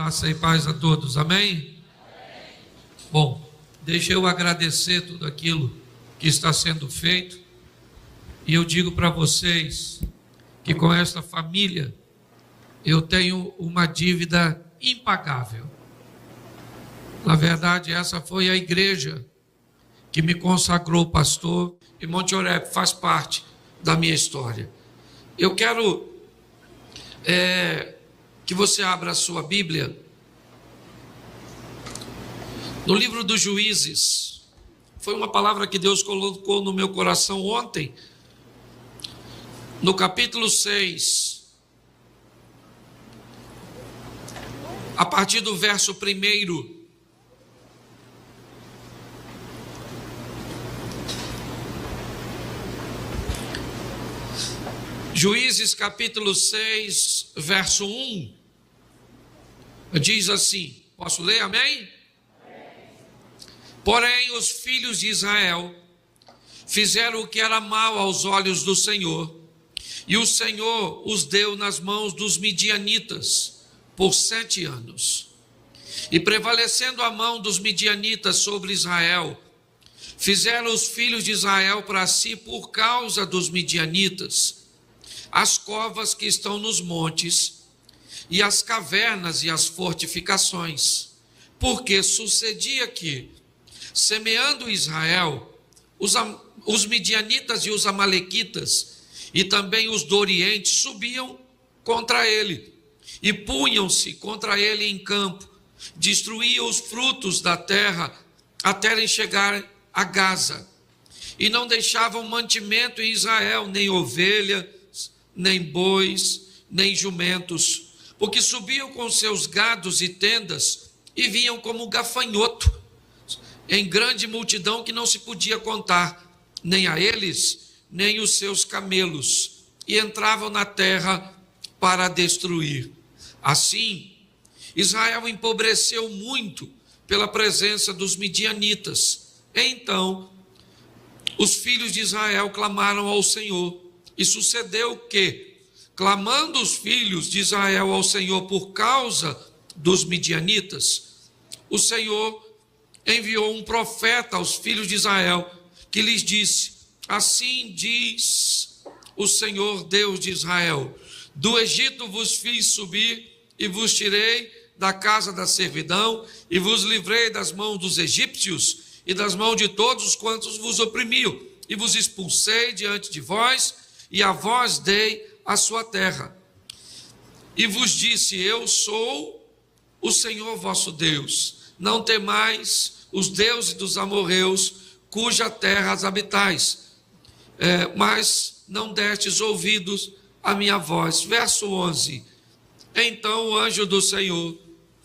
Graça e paz a todos, amém? Bom, deixa eu agradecer tudo aquilo que está sendo feito, e eu digo para vocês que com esta família eu tenho uma dívida impagável. Na verdade, essa foi a igreja que me consagrou pastor, e Monte Oreb faz parte da minha história. Eu quero que você abra a sua Bíblia no livro dos Juízes. Foi uma palavra que Deus colocou no meu coração ontem, no capítulo 6, a partir do verso 1. Juízes capítulo 6, verso 1, diz assim, posso ler, amém? Porém, os filhos de Israel fizeram o que era mal aos olhos do Senhor, e o Senhor os deu nas mãos dos midianitas por 7 anos. E prevalecendo a mão dos midianitas sobre Israel, fizeram os filhos de Israel para si, por causa dos midianitas, as covas que estão nos montes, e as cavernas e as fortificações, porque sucedia que, semeando Israel, os midianitas e os amalequitas, e também os do Oriente, subiam contra ele, e punham-se contra ele em campo, destruíam os frutos da terra, até chegar a Gaza, e não deixavam mantimento em Israel, nem ovelha, nem bois, nem jumentos, porque subiam com seus gados e tendas, e vinham como gafanhoto, em grande multidão que não se podia contar, nem a eles, nem os seus camelos, e entravam na terra para destruir. Assim, Israel empobreceu muito pela presença dos midianitas. Então, os filhos de Israel clamaram ao Senhor, e sucedeu que, clamando os filhos de Israel ao Senhor por causa dos midianitas, o Senhor enviou um profeta aos filhos de Israel, que lhes disse: assim diz o Senhor Deus de Israel: do Egito vos fiz subir, e vos tirei da casa da servidão, e vos livrei das mãos dos egípcios, e das mãos de todos quantos vos oprimiam, e vos expulsei diante de vós, e a vós dei a sua terra. E vos disse: eu sou o Senhor vosso Deus, não temais os deuses dos amorreus, cuja terra as habitais, mas não destes ouvidos à minha voz. Verso 11. Então o anjo do Senhor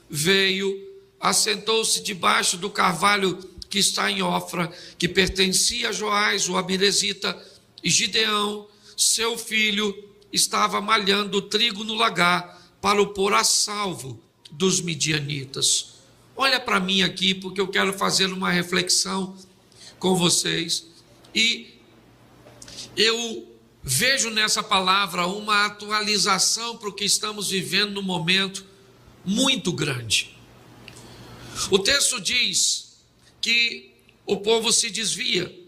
veio, assentou-se debaixo do carvalho que está em Ofra, que pertencia a Joás, o abiezrita, e Gideão, seu filho, estava malhando trigo no lagar para o pôr a salvo dos midianitas. Olha para mim aqui, porque eu quero fazer uma reflexão com vocês, e eu vejo nessa palavra uma atualização para o que estamos vivendo num momento muito grande. O texto diz que o povo se desvia,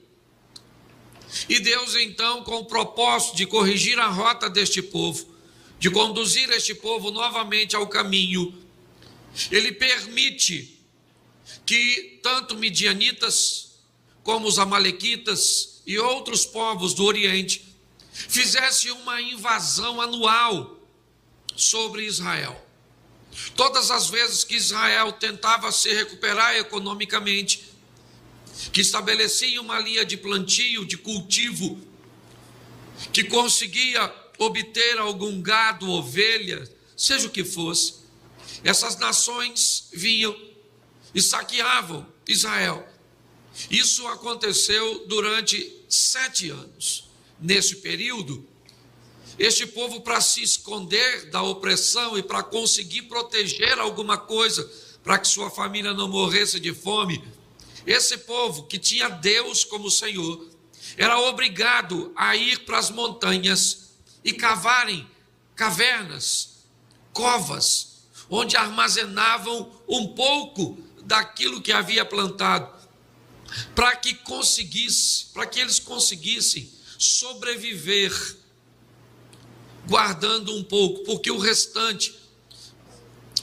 e Deus então, com o propósito de corrigir a rota deste povo, de conduzir este povo novamente ao caminho, ele permite que tanto midianitas como os amalequitas e outros povos do Oriente fizessem uma invasão anual sobre Israel. Todas as vezes que Israel tentava se recuperar economicamente, que estabelecia uma linha de plantio, de cultivo, que conseguia obter algum gado, ovelha, seja o que fosse, essas nações vinham e saqueavam Israel. Isso aconteceu durante 7 anos. Nesse período, este povo, para se esconder da opressão e para conseguir proteger alguma coisa, para que sua família não morresse de fome, esse povo que tinha Deus como Senhor, era obrigado a ir para as montanhas e cavarem cavernas, covas, onde armazenavam um pouco daquilo que havia plantado, para que eles conseguissem sobreviver, guardando um pouco, porque o restante,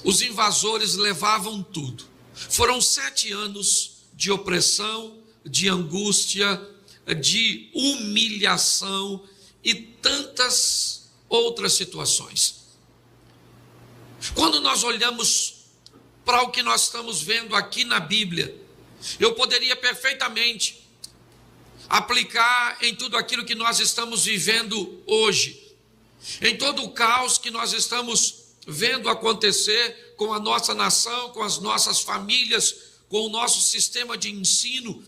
os invasores levavam tudo. Foram 7 anos de opressão, de angústia, de humilhação e tantas outras situações. Quando nós olhamos para o que nós estamos vendo aqui na Bíblia, eu poderia perfeitamente aplicar em tudo aquilo que nós estamos vivendo hoje, em todo o caos que nós estamos vendo acontecer com a nossa nação, com as nossas famílias, com o nosso sistema de ensino,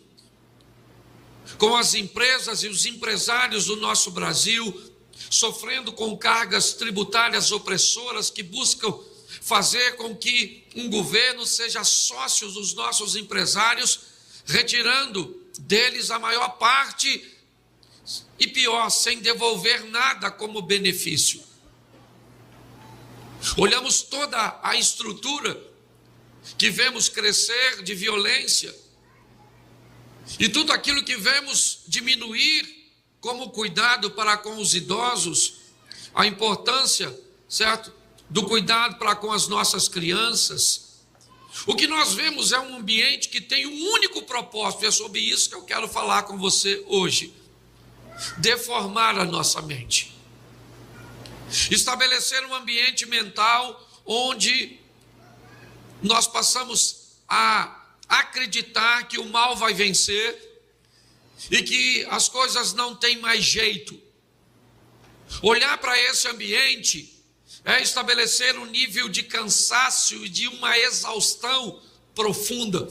com as empresas e os empresários do nosso Brasil, sofrendo com cargas tributárias opressoras que buscam fazer com que um governo seja sócio dos nossos empresários, retirando deles a maior parte e pior, sem devolver nada como benefício. Olhamos toda a estrutura que vemos crescer de violência e tudo aquilo que vemos diminuir como cuidado para com os idosos, a importância, certo, do cuidado para com as nossas crianças. O que nós vemos é um ambiente que tem um único propósito, e é sobre isso que eu quero falar com você hoje: deformar a nossa mente, estabelecer um ambiente mental onde nós passamos a acreditar que o mal vai vencer e que as coisas não têm mais jeito. Olhar para esse ambiente é estabelecer um nível de cansaço e de uma exaustão profunda,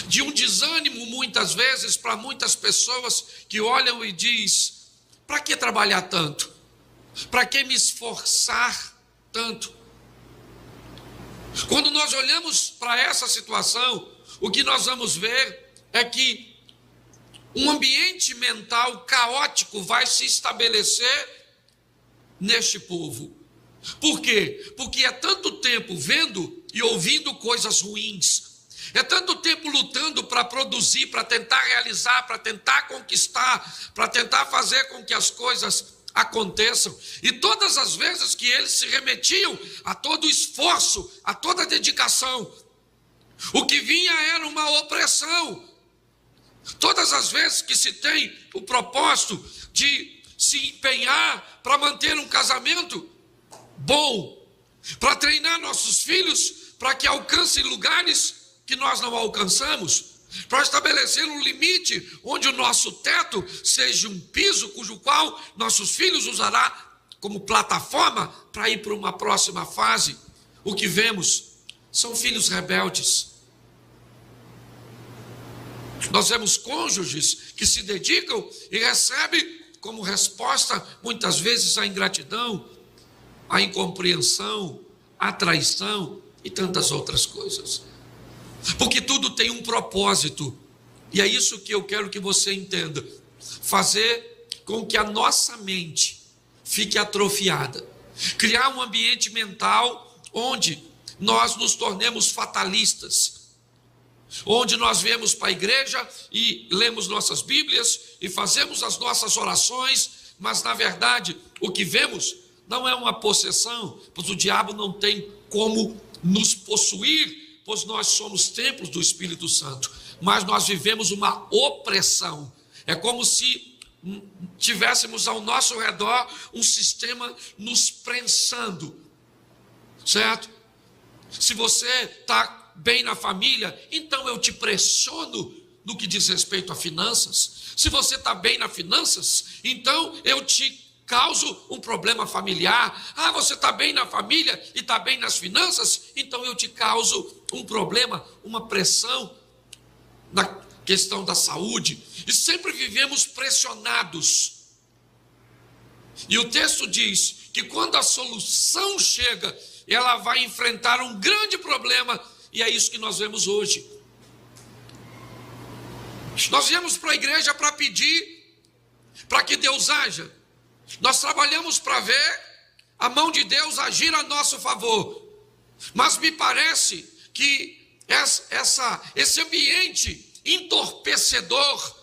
de um desânimo muitas vezes para muitas pessoas que olham e diz: para que trabalhar tanto? Para que me esforçar tanto? Quando nós olhamos para essa situação, o que nós vamos ver é que um ambiente mental caótico vai se estabelecer neste povo. Por quê? Porque é tanto tempo vendo e ouvindo coisas ruins, é tanto tempo lutando para produzir, para tentar realizar, para tentar conquistar, para tentar fazer com que as coisas aconteçam, e todas as vezes que eles se remetiam a todo o esforço, a toda a dedicação, o que vinha era uma opressão. Todas as vezes que se tem o propósito de se empenhar para manter um casamento bom, para treinar nossos filhos para que alcancem lugares que nós não alcançamos, para estabelecer um limite onde o nosso teto seja um piso cujo qual nossos filhos usará como plataforma para ir para uma próxima fase, o que vemos são filhos rebeldes. Nós vemos cônjuges que se dedicam e recebem como resposta muitas vezes a ingratidão, a incompreensão, a traição e tantas outras coisas. Porque tudo tem um propósito, e é isso que eu quero que você entenda: fazer com que a nossa mente fique atrofiada, criar um ambiente mental onde nós nos tornemos fatalistas, onde nós viemos para a igreja e lemos nossas Bíblias e fazemos as nossas orações, mas na verdade o que vemos não é uma possessão, pois o diabo não tem como nos possuir, pois nós somos templos do Espírito Santo, mas nós vivemos uma opressão. É como se tivéssemos ao nosso redor um sistema nos prensando, certo? Se você está bem na família, então eu te pressiono no que diz respeito a finanças. Se você está bem nas finanças, então eu te causo um problema familiar. Ah, você está bem na família e está bem nas finanças, então eu te causo um problema, uma pressão na questão da saúde. E sempre vivemos pressionados. E o texto diz que quando a solução chega, ela vai enfrentar um grande problema, e é isso que nós vemos hoje. Nós viemos para a igreja para pedir para que Deus haja. Nós trabalhamos para ver a mão de Deus agir a nosso favor. Mas me parece que esse ambiente entorpecedor,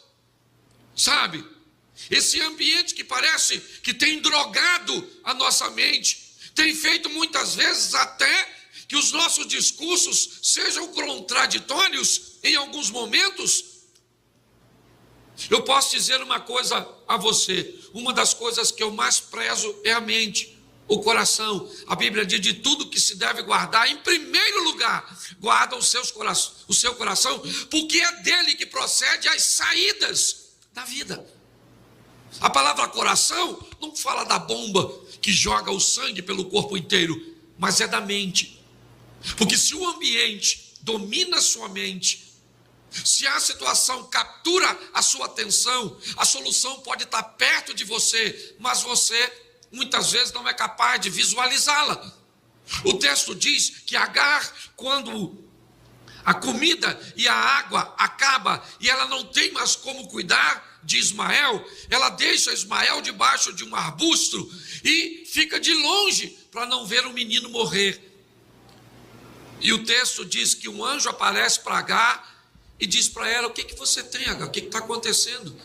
sabe? Esse ambiente que parece que tem drogado a nossa mente, tem feito muitas vezes até que os nossos discursos sejam contraditórios em alguns momentos. Eu posso dizer uma coisa a você: uma das coisas que eu mais prezo é a mente, o coração. A Bíblia diz: de tudo que se deve guardar, em primeiro lugar, guarda o seu coração, porque é dele que procede as saídas da vida. A palavra coração não fala da bomba que joga o sangue pelo corpo inteiro, mas é da mente. Porque se o ambiente domina a sua mente, se a situação captura a sua atenção, a solução pode estar perto de você, mas você muitas vezes não é capaz de visualizá-la. O texto diz que Agar, quando a comida e a água acaba e ela não tem mais como cuidar de Ismael, ela deixa Ismael debaixo de um arbusto e fica de longe para não ver o menino morrer. E o texto diz que um anjo aparece para Agar e diz para ela: o que você tem, Agar? O que está acontecendo?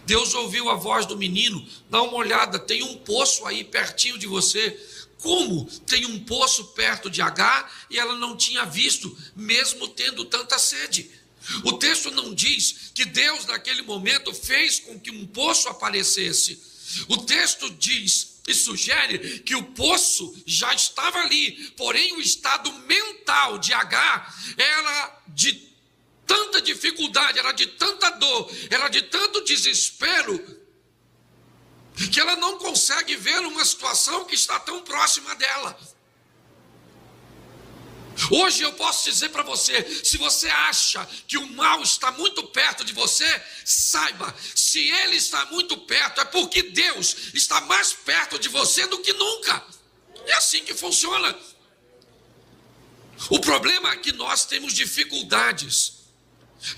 Deus ouviu a voz do menino: dá uma olhada, tem um poço aí pertinho de você. Como tem um poço perto de Agar e ela não tinha visto, mesmo tendo tanta sede? O texto não diz que Deus naquele momento fez com que um poço aparecesse. O texto diz e sugere que o poço já estava ali, porém o estado mental de Agar era de tanta dificuldade, era de tanta dor, era de tanto desespero, que ela não consegue ver uma situação que está tão próxima dela. Hoje eu posso dizer para você: se você acha que o mal está muito perto de você, saiba, se ele está muito perto, é porque Deus está mais perto de você do que nunca. É assim que funciona. O problema é que nós temos dificuldades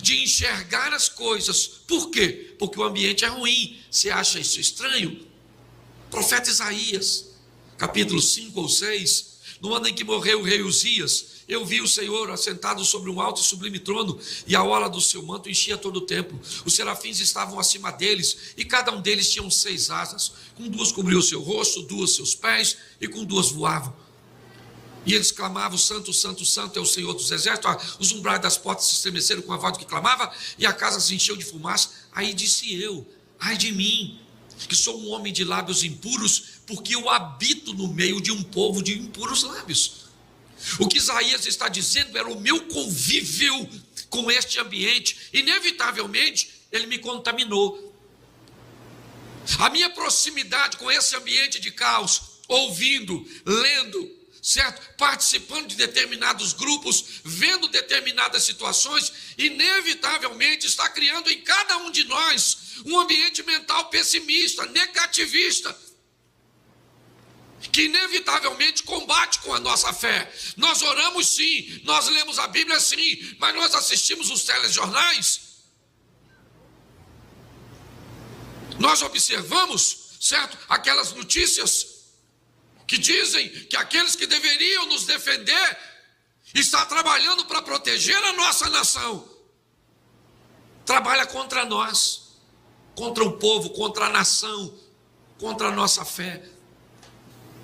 de enxergar as coisas. Por quê? Porque o ambiente é ruim. Você acha isso estranho? Profeta Isaías, capítulo 5 ou 6, no ano em que morreu o rei Uzias, eu vi o Senhor assentado sobre um alto e sublime trono, e a orla do seu manto enchia todo o templo. Os serafins estavam acima deles, e cada um deles tinha 6 asas. Com 2 cobriu o seu rosto, 2 seus pés, e com 2 voavam. E eles clamavam: santo, santo, santo é o Senhor dos exércitos. Os umbrais das portas se estremeceram com a voz do que clamava, e a casa se encheu de fumaça. Aí disse eu: ai de mim, que sou um homem de lábios impuros, porque eu habito no meio de um povo de impuros lábios. O que Isaías está dizendo era: o meu convívio com este ambiente, inevitavelmente, ele me contaminou. A minha proximidade com esse ambiente de caos, ouvindo, lendo, certo? Participando de determinados grupos, vendo determinadas situações, inevitavelmente está criando em cada um de nós um ambiente mental pessimista, negativista, que inevitavelmente combate com a nossa fé. Nós oramos sim, nós lemos a Bíblia sim, mas nós assistimos os telejornais, nós observamos, certo? Aquelas notícias que dizem que aqueles que deveriam nos defender estão trabalhando para proteger a nossa nação, trabalha contra nós, contra o povo, contra a nação, contra a nossa fé.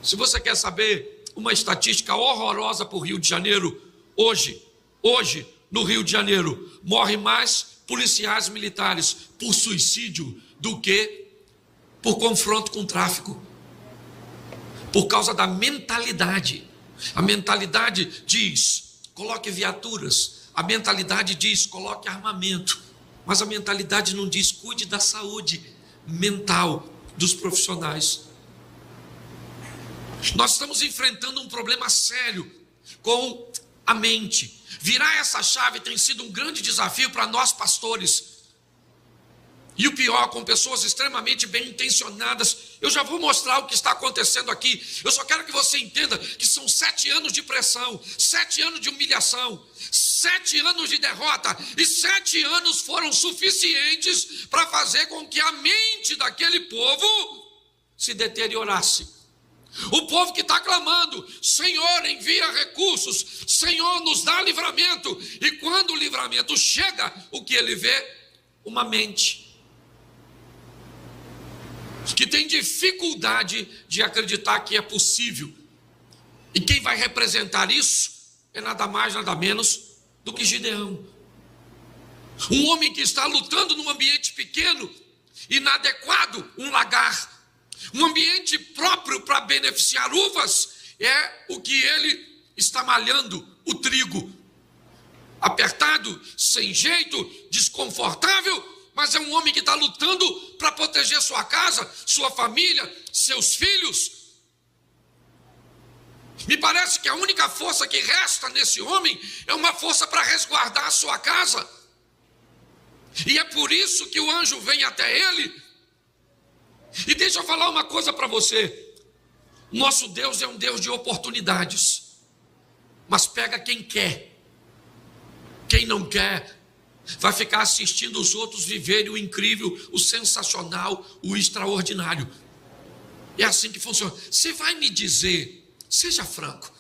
Se você quer saber uma estatística horrorosa para o Rio de Janeiro, hoje, no Rio de Janeiro, morrem mais policiais militares por suicídio do que por confronto com o tráfico. Por causa da mentalidade. A mentalidade diz: coloque viaturas. A mentalidade diz: coloque armamento. Mas a mentalidade não diz: cuide da saúde mental dos profissionais. Nós estamos enfrentando um problema sério com a mente. Virar essa chave tem sido um grande desafio para nós pastores. E o pior, com pessoas extremamente bem intencionadas. Eu já vou mostrar o que está acontecendo aqui. Eu só quero que você entenda que são 7 anos de pressão, 7 anos de humilhação, 7 anos de derrota, e 7 anos foram suficientes para fazer com que a mente daquele povo se deteriorasse. O povo que está clamando: Senhor, envia recursos, Senhor, nos dá livramento. E quando o livramento chega, o que ele vê? Uma mente que tem dificuldade de acreditar que é possível. E quem vai representar isso é nada mais, nada menos do que Gideão. Um homem que está lutando num ambiente pequeno, inadequado, um lagar. Um ambiente próprio para beneficiar uvas é o que ele está malhando, o trigo. Apertado, sem jeito, desconfortável, mas é um homem que está lutando para proteger sua casa, sua família, seus filhos. Me parece que a única força que resta nesse homem é uma força para resguardar a sua casa. E é por isso que o anjo vem até ele. E deixa eu falar uma coisa para você. Nosso Deus é um Deus de oportunidades, mas pega quem quer. Quem não quer vai ficar assistindo os outros viverem o incrível, o sensacional, o extraordinário. É assim que funciona. Você vai me dizer, seja franco,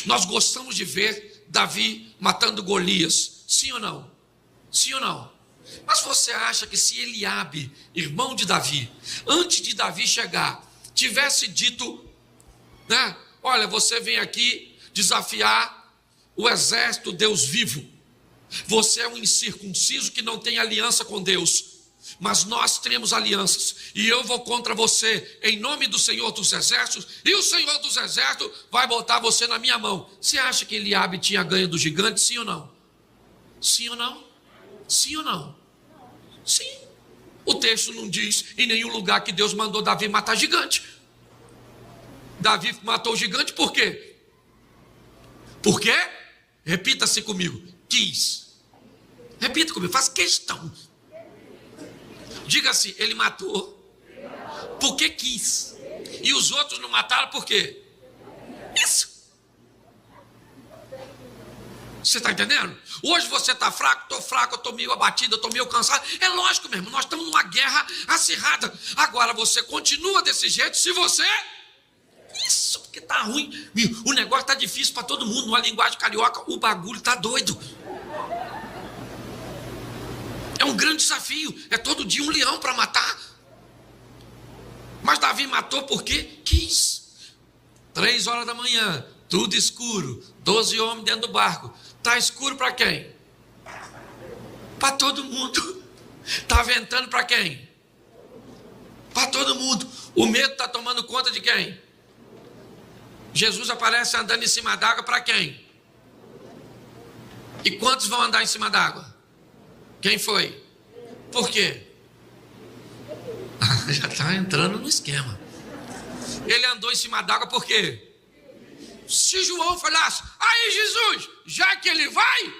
nós gostamos de ver Davi matando Golias, sim ou não? Sim ou não? Mas você acha que se Eliabe, irmão de Davi, antes de Davi chegar, tivesse dito, né, olha, você vem aqui desafiar o exército Deus vivo, você é um incircunciso que não tem aliança com Deus, mas nós temos alianças, e eu vou contra você em nome do Senhor dos Exércitos, e o Senhor dos Exércitos vai botar você na minha mão. Você acha que Eliabe tinha ganho do gigante, sim ou não? Sim ou não? Sim ou não? Sim. O texto não diz em nenhum lugar que Deus mandou Davi matar gigante. Davi matou o gigante por quê? Por quê? Repita-se comigo. Quis. Repita comigo, faz questão. Diga assim, ele matou porque quis. E os outros não mataram por quê? Isso. Você está entendendo? Hoje você está fraco, eu estou meio abatido, eu estou meio cansado. É lógico mesmo, nós estamos numa guerra acirrada. Agora você continua desse jeito se você... Isso, porque está ruim. O negócio está difícil para todo mundo. Numa linguagem carioca, o bagulho está doido. É um grande desafio. É todo dia um leão para matar. Mas Davi matou porque quis. 3 horas da manhã, tudo escuro, 12 homens dentro do barco. Está escuro para quem? Para todo mundo. Está ventando para quem? Para todo mundo. O medo está tomando conta de quem? Jesus aparece andando em cima d'água para quem? E quantos vão andar em cima d'água? Quem foi? Por quê? Já está entrando no esquema. Ele andou em cima d'água por quê? Se João falasse, aí Jesus, já que ele vai,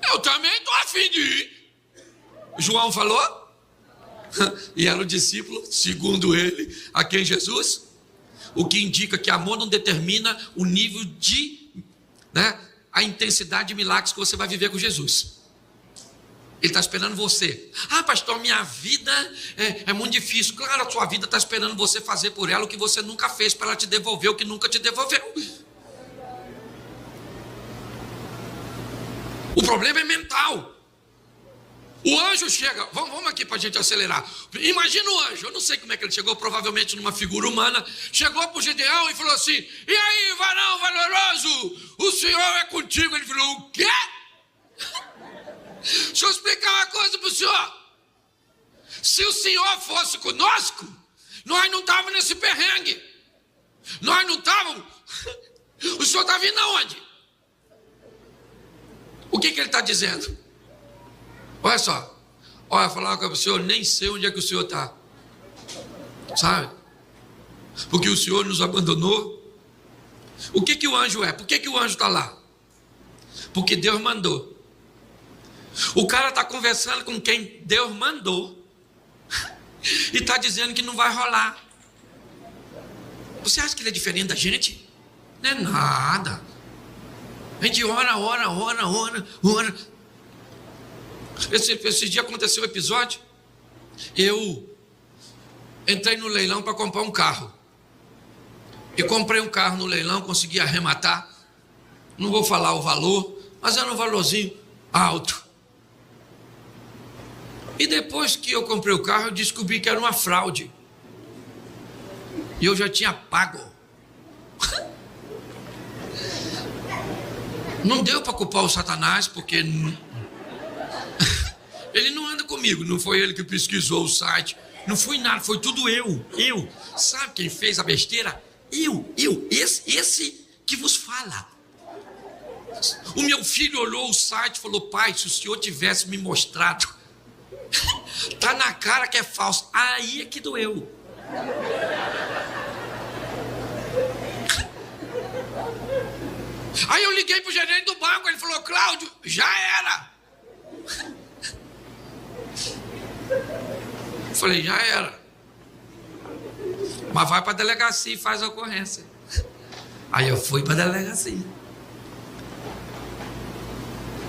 eu também estou a fim de ir. João falou? E era o discípulo, segundo ele, a quem Jesus? O que indica que amor não determina o nível de, a intensidade de milagres que você vai viver com Jesus. Ele está esperando você. Ah, pastor, minha vida é muito difícil. Claro, a sua vida está esperando você fazer por ela o que você nunca fez para ela te devolver o que nunca te devolveu. O problema é mental. O anjo chega, vamos aqui para a gente acelerar. Imagina o anjo, eu não sei como é que ele chegou, provavelmente numa figura humana. Chegou para o Gideão e falou assim, e aí, varão valoroso, o Senhor é contigo. Ele falou, o quê? Deixa eu explicar uma coisa para o senhor. Se o Senhor fosse conosco, nós não estávamos nesse perrengue. Nós não estávamos. O senhor está vindo aonde? O que ele está dizendo? Olha só. Olha, falar com o senhor, nem sei onde é que o senhor está. Sabe? Porque o senhor nos abandonou. O que o anjo é? Por que o anjo está lá? Porque Deus mandou. O cara está conversando com quem Deus mandou e está dizendo que não vai rolar. Você acha que ele é diferente da gente? Não é nada. A gente ora. Esse dia aconteceu um episódio. Eu entrei no leilão para comprar um carro. E comprei um carro no leilão, consegui arrematar. Não vou falar o valor, mas era um valorzinho alto. E depois que eu comprei o carro, eu descobri que era uma fraude. E eu já tinha pago. Não deu para culpar o Satanás, porque ele não anda comigo. Não foi ele que pesquisou o site. Não foi nada, foi tudo eu. Sabe quem fez a besteira? Esse que vos fala. O meu filho olhou o site e falou: pai, se o senhor tivesse me mostrado, tá na cara que é falso. Aí é que doeu. Aí eu liguei pro gerente do banco, ele falou: Cláudio, já era. Eu falei: já era. Mas vai pra delegacia e faz a ocorrência. Aí eu fui pra delegacia.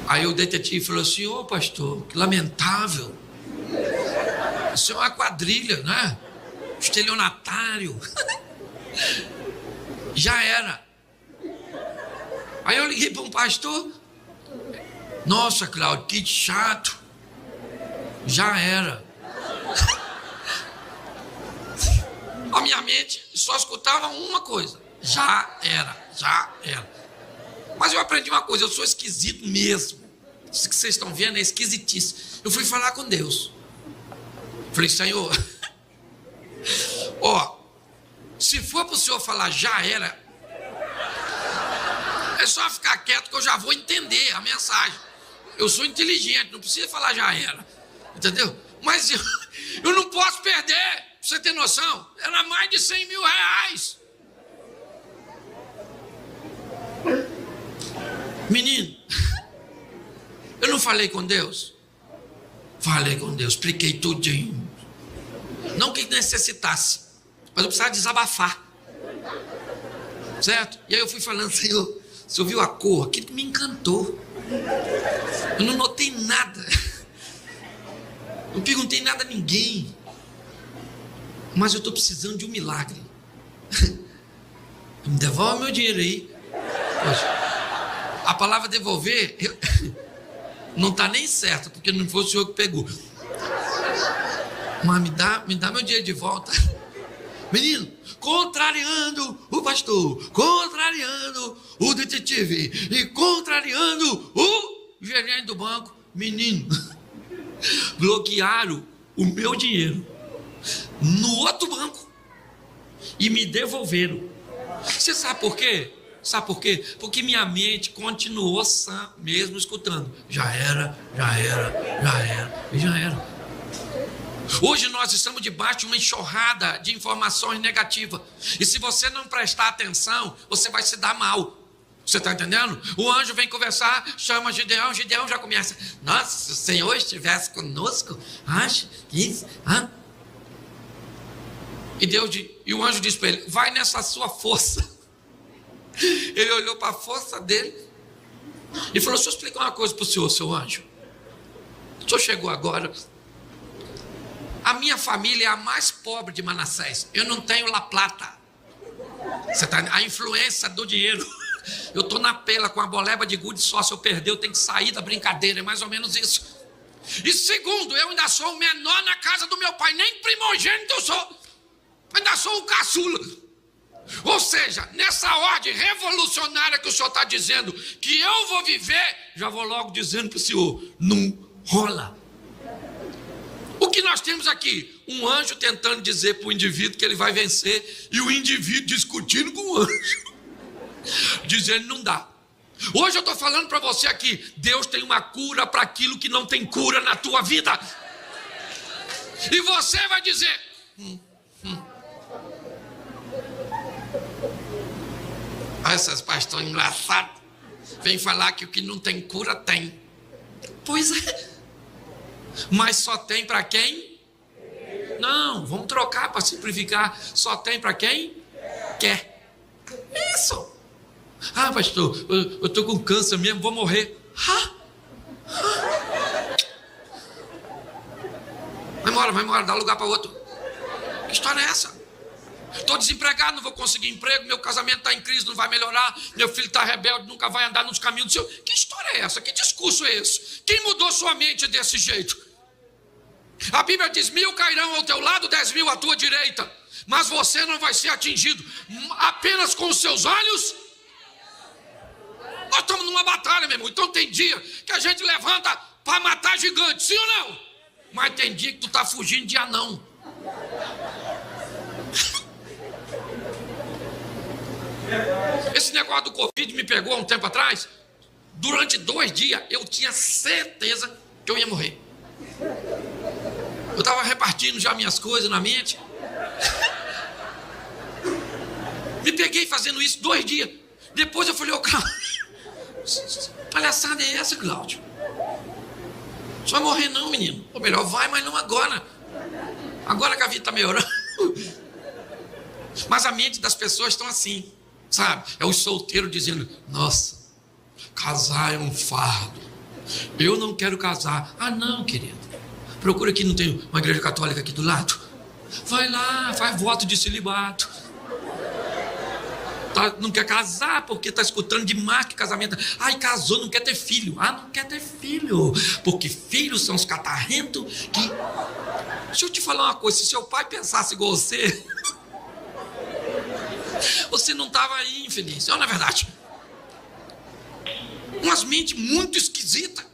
Aí o detetive falou assim: ô pastor, que lamentável. Isso é uma quadrilha, né? Estelionatário. Já era. Aí eu liguei para um pastor: nossa, Cláudio, que chato. Já era. A minha mente só escutava uma coisa: já era. Mas eu aprendi uma coisa: eu sou esquisito mesmo. Isso que vocês estão vendo é esquisitice. Eu fui falar com Deus. Falei: Senhor, se for para o senhor falar já era, é só ficar quieto que eu já vou entender a mensagem. Eu sou inteligente, não precisa falar já era. Entendeu? Mas eu não posso perder, pra você ter noção. Era mais de 100 mil reais. Menino, eu não falei com Deus? Falei com Deus, expliquei tudinho. Não que necessitasse, mas eu precisava desabafar. Certo? E aí eu fui falando: Senhor, você ouviu a cor? Aquilo que me encantou. Eu não notei nada. Não perguntei nada a ninguém. Mas eu estou precisando de um milagre. Me devolve meu dinheiro aí. Poxa, a palavra devolver não está nem certa, porque não foi o senhor que pegou. Mas me dá meu dinheiro de volta. Menino, contrariando o pastor, contrariando o detetive e contrariando o gerente do banco. Menino, bloquearam o meu dinheiro no outro banco e me devolveram. Você sabe por quê? Sabe por quê? Porque minha mente continuou sã, mesmo escutando. Já era. Hoje nós estamos debaixo de uma enxurrada de informações negativas. E se você não prestar atenção, você vai se dar mal. Você está entendendo? O anjo vem conversar, chama Gideão já começa: nossa, se o Senhor estivesse conosco, acha isso? E o anjo disse para ele: vai nessa sua força. Ele olhou para a força dele e falou: deixa eu explicar uma coisa para o senhor, seu anjo. O senhor chegou agora. A minha família é a mais pobre de Manassés. Eu não tenho La Plata. Você tá, a influência do dinheiro. Eu estou na pela com a boleba de gude só. Se eu perder, eu tenho que sair da brincadeira. É mais ou menos isso. E segundo, eu ainda sou o menor na casa do meu pai. Nem primogênito eu sou. Eu ainda sou o caçula. Ou seja, nessa ordem revolucionária que o senhor está dizendo que eu vou viver, já vou logo dizendo para o senhor: não rola. O que nós temos aqui? Um anjo tentando dizer para o indivíduo que ele vai vencer, e o indivíduo discutindo com o anjo, dizendo: não dá. Hoje eu estou falando para você aqui: Deus tem uma cura para aquilo que não tem cura na tua vida. E você vai dizer: essas pastores engraçados vêm falar que o que não tem cura tem. Pois é. Mas só tem para quem? Não, vamos trocar para simplificar. Só tem para quem quer. Isso. Pastor, eu estou com câncer mesmo, vou morrer. Vai embora, dá lugar para outro. Que história é essa? Estou desempregado, não vou conseguir emprego, meu casamento está em crise, não vai melhorar, meu filho está rebelde, nunca vai andar nos caminhos do Senhor. Que história é essa? Que discurso é esse? Quem mudou sua mente desse jeito? A Bíblia diz: 1000 cairão ao teu lado, 10.000 à tua direita, mas você não vai ser atingido, apenas com os seus olhos. Nós estamos numa batalha, meu irmão. Então tem dia que a gente levanta para matar gigante, sim ou não? Mas tem dia que tu está fugindo de anão. Esse negócio do Covid me pegou há um tempo atrás. Durante 2 dias eu tinha certeza que eu ia morrer. Eu estava repartindo já minhas coisas na mente. Me peguei fazendo isso 2 dias. Depois eu falei: ô Cláudio, palhaçada é essa, Cláudio? Você vai morrer não, menino. Ou melhor, vai, mas não agora. Agora que a vida está melhorando. Mas a mente das pessoas estão assim, sabe? É o solteiro dizendo: nossa, casar é um fardo, eu não quero casar. Ah não, querido, procura aqui, não tem uma igreja católica aqui do lado? Vai lá, faz voto de celibato. Tá, não quer casar porque está escutando demais que casamento. Ai, casou, não quer ter filho. Ah, não quer ter filho, porque filhos são os catarrentos que... Deixa eu te falar uma coisa: se seu pai pensasse igual você, você não estava aí, infeliz. Não é verdade? Umas mentes muito esquisitas.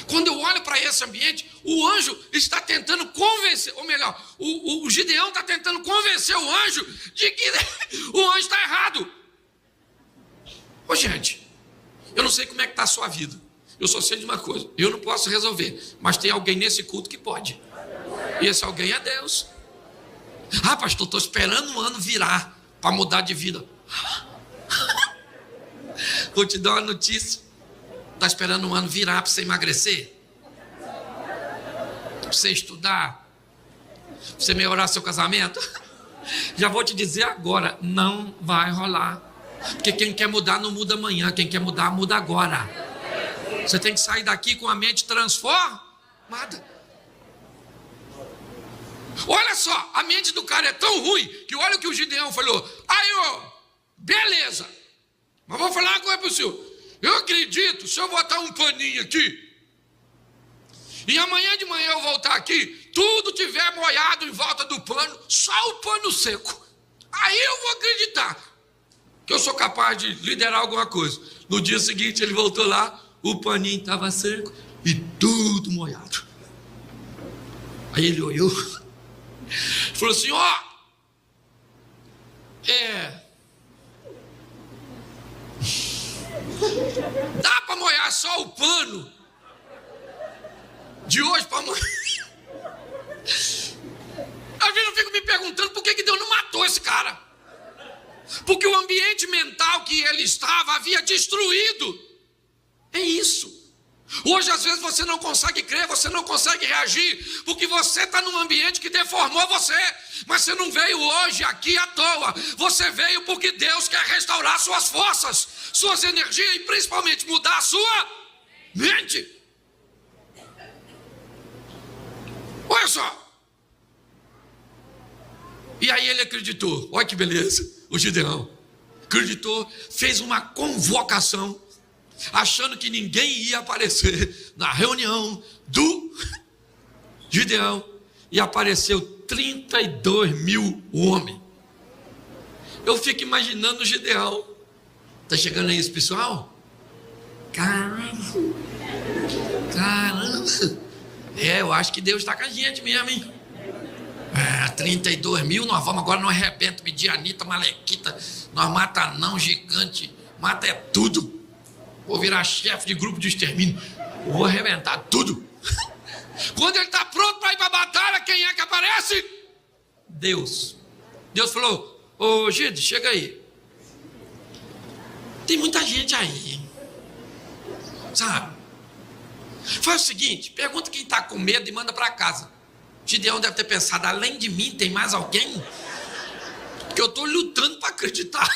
Quando eu olho para esse ambiente, o anjo está tentando convencer, ou melhor, o Gideão está tentando convencer o anjo de que o anjo está errado. Ô gente, eu não sei como é que está a sua vida. Eu só sei de uma coisa: eu não posso resolver, mas tem alguém nesse culto que pode. E esse alguém é Deus. Ah, pastor, estou esperando um ano virar para mudar de vida. Vou te dar uma notícia. Está esperando um ano virar para você emagrecer? Para você estudar? Para você melhorar seu casamento? Já vou te dizer agora: não vai rolar. Porque quem quer mudar não muda amanhã, quem quer mudar muda agora. Você tem que sair daqui com a mente transformada. Olha só, a mente do cara é tão ruim que olha o que o Gideão falou. Aí, ó, beleza, mas vou falar uma coisa para o senhor. Eu acredito, se eu botar um paninho aqui e amanhã de manhã eu voltar aqui, tudo tiver molhado em volta do pano, só o pano seco, aí eu vou acreditar que eu sou capaz de liderar alguma coisa. No dia seguinte ele voltou lá, o paninho estava seco e tudo molhado. Aí ele olhou, falou assim: ó, dá para molhar só o pano de hoje para amanhã? Às vezes eu fico me perguntando por que Deus não matou esse cara. Porque o ambiente mental que ele estava havia destruído. É isso. Hoje às vezes você não consegue crer, você não consegue reagir, porque você está num ambiente que deformou você. Mas você não veio hoje aqui à toa. Você veio porque Deus quer restaurar suas forças, suas energias e principalmente mudar a sua mente. Olha só. E aí ele acreditou. Olha que beleza. O Gideão acreditou, fez uma convocação, achando que ninguém ia aparecer na reunião do Gideão, e apareceu 32.000 homens. Eu fico imaginando o Gideão. Tá chegando aí esse pessoal? Caramba. Eu acho que Deus está com a gente mesmo, hein? 32.000, nós vamos agora, nós arrebenta midianita, malequita, nós mata anão, gigante, mata é tudo. Vou virar chefe de grupo de extermínio, vou arrebentar tudo. Quando ele está pronto para ir para a batalha, quem é que aparece? Deus. Deus falou: ô Gide, chega aí. Tem muita gente aí, sabe? Faz o seguinte, pergunta quem está com medo e manda para casa. Gideão deve ter pensado: além de mim tem mais alguém? Porque eu estou lutando para acreditar.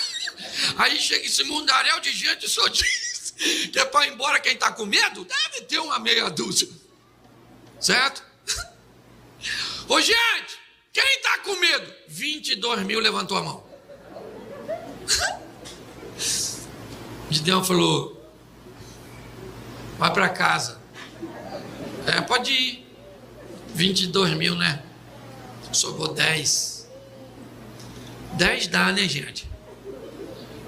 Aí chega esse mundaréu de gente, só diz que é para ir embora quem está com medo? Deve ter uma meia dúzia, certo? Ô gente, Quem está com medo? 22 mil levantou a mão. Gideão falou: vai para casa. Pode ir. 22 mil, né? Sobrou 10. 10 dá, né, gente?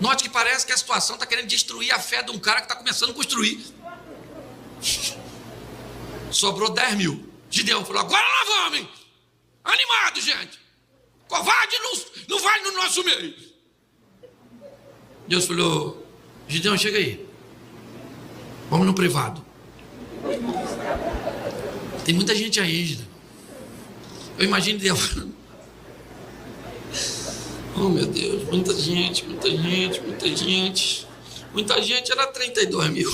Note que parece que a situação está querendo destruir a fé de um cara que está começando a construir. Sobrou 10 mil. Gideão falou: agora nós vamos, hein? Animado, gente. Covarde não vai no nosso meio. Deus falou: Gideão, chega aí. Vamos no privado. Tem muita gente aí, Gideão. Eu imagino Deus. Oh, meu Deus, muita gente. Muita gente, era 32 mil.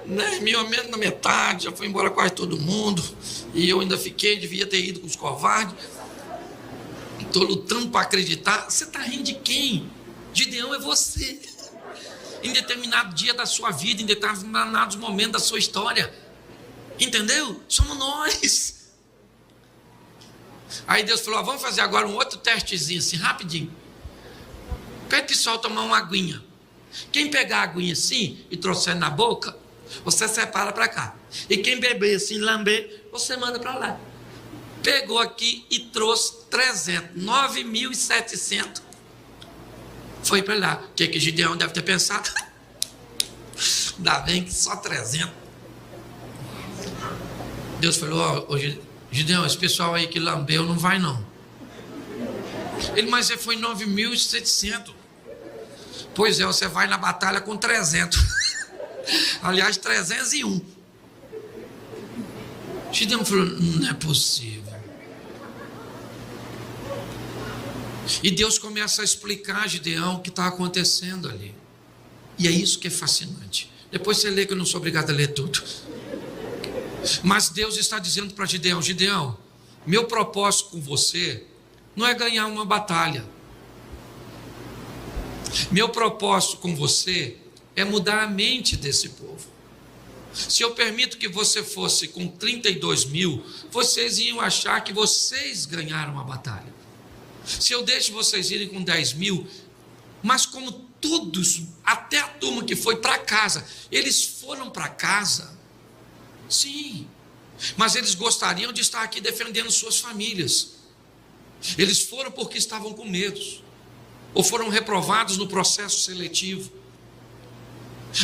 10 mil, menos da metade, já foi embora quase todo mundo. E eu ainda fiquei, devia ter ido com os covardes. Estou lutando para acreditar. Você está rindo de quem? Gideão é você. Em determinado dia da sua vida, em determinados momentos da sua história. Entendeu? Somos nós. Aí Deus falou: vamos fazer agora um outro testezinho assim, rapidinho. Pede o pessoal tomar uma aguinha. Quem pegar a aguinha assim e trouxer na boca, você separa para cá. E quem beber assim, lamber, você manda para lá. Pegou aqui e trouxe 300, 9.700. Foi para lá. O que Gideão deve ter pensado? Ainda bem que só 300. Deus falou: Gideão, esse pessoal aí que lambeu não vai não. Mas você foi 9.700. Pois é, você vai na batalha com 300. Aliás, 301. Gideão falou: não é possível. E Deus começa a explicar a Gideão o que está acontecendo ali. E é isso que é fascinante. Depois você lê, que eu não sou obrigado a ler tudo. Mas Deus está dizendo para Gideão: Gideão, meu propósito com você não é ganhar uma batalha. Meu propósito com você é mudar a mente desse povo. Se eu permito que você fosse com 32 mil, vocês iam achar que vocês ganharam a batalha. Se eu deixo vocês irem com 10 mil, mas como todos, até a turma que foi para casa, eles foram para casa, sim, mas eles gostariam de estar aqui defendendo suas famílias. Eles foram porque estavam com medo, ou foram reprovados no processo seletivo.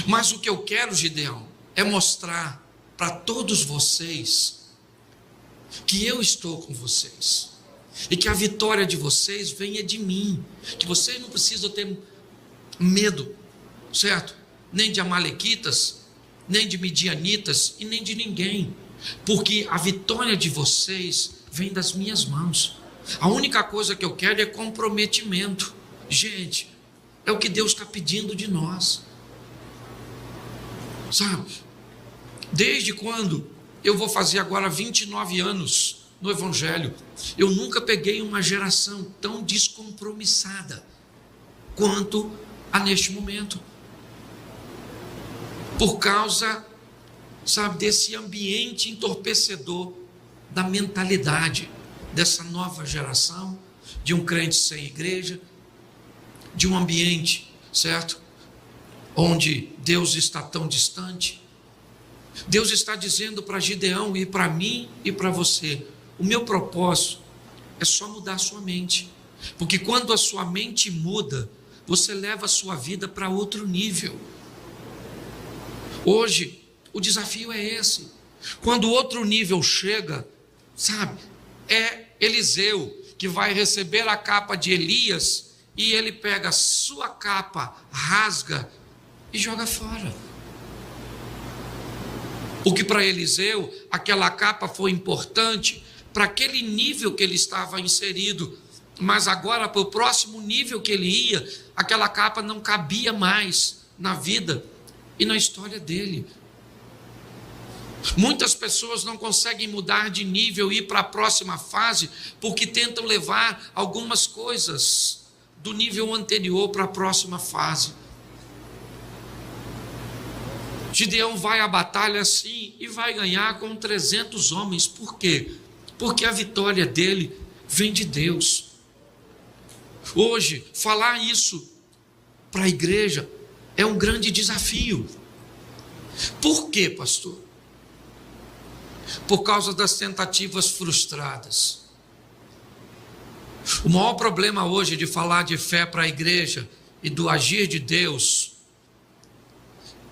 Mas o que eu quero, Gideão, é mostrar para todos vocês que eu estou com vocês, e que a vitória de vocês venha de mim, que vocês não precisam ter medo, certo? Nem de amalequitas, nem de midianitas e nem de ninguém, porque a vitória de vocês vem das minhas mãos. A única coisa que eu quero é comprometimento. Gente, é o que Deus está pedindo de nós, sabe? Desde quando eu vou fazer agora 29 anos no Evangelho, eu nunca peguei uma geração tão descompromissada quanto a neste momento, por causa, sabe, desse ambiente entorpecedor da mentalidade dessa nova geração, de um crente sem igreja, de um ambiente, certo, onde Deus está tão distante. Deus está dizendo para Gideão e para mim e para você: o meu propósito é só mudar a sua mente, porque quando a sua mente muda, você leva a sua vida para outro nível. Hoje, o desafio é esse. Quando o outro nível chega, sabe, é Eliseu que vai receber a capa de Elias, e ele pega a sua capa, rasga e joga fora. Porque para Eliseu, aquela capa foi importante para aquele nível que ele estava inserido, mas agora para o próximo nível que ele ia, aquela capa não cabia mais na vida e na história dele. Muitas pessoas não conseguem mudar de nível e ir para a próxima fase, porque tentam levar algumas coisas do nível anterior para a próxima fase. Gideão vai à batalha assim e vai ganhar com 300 homens. Por quê? Porque a vitória dele vem de Deus. Hoje, falar isso para a igreja é um grande desafio. Por quê, pastor? Por causa das tentativas frustradas. O maior problema hoje de falar de fé para a igreja e do agir de Deus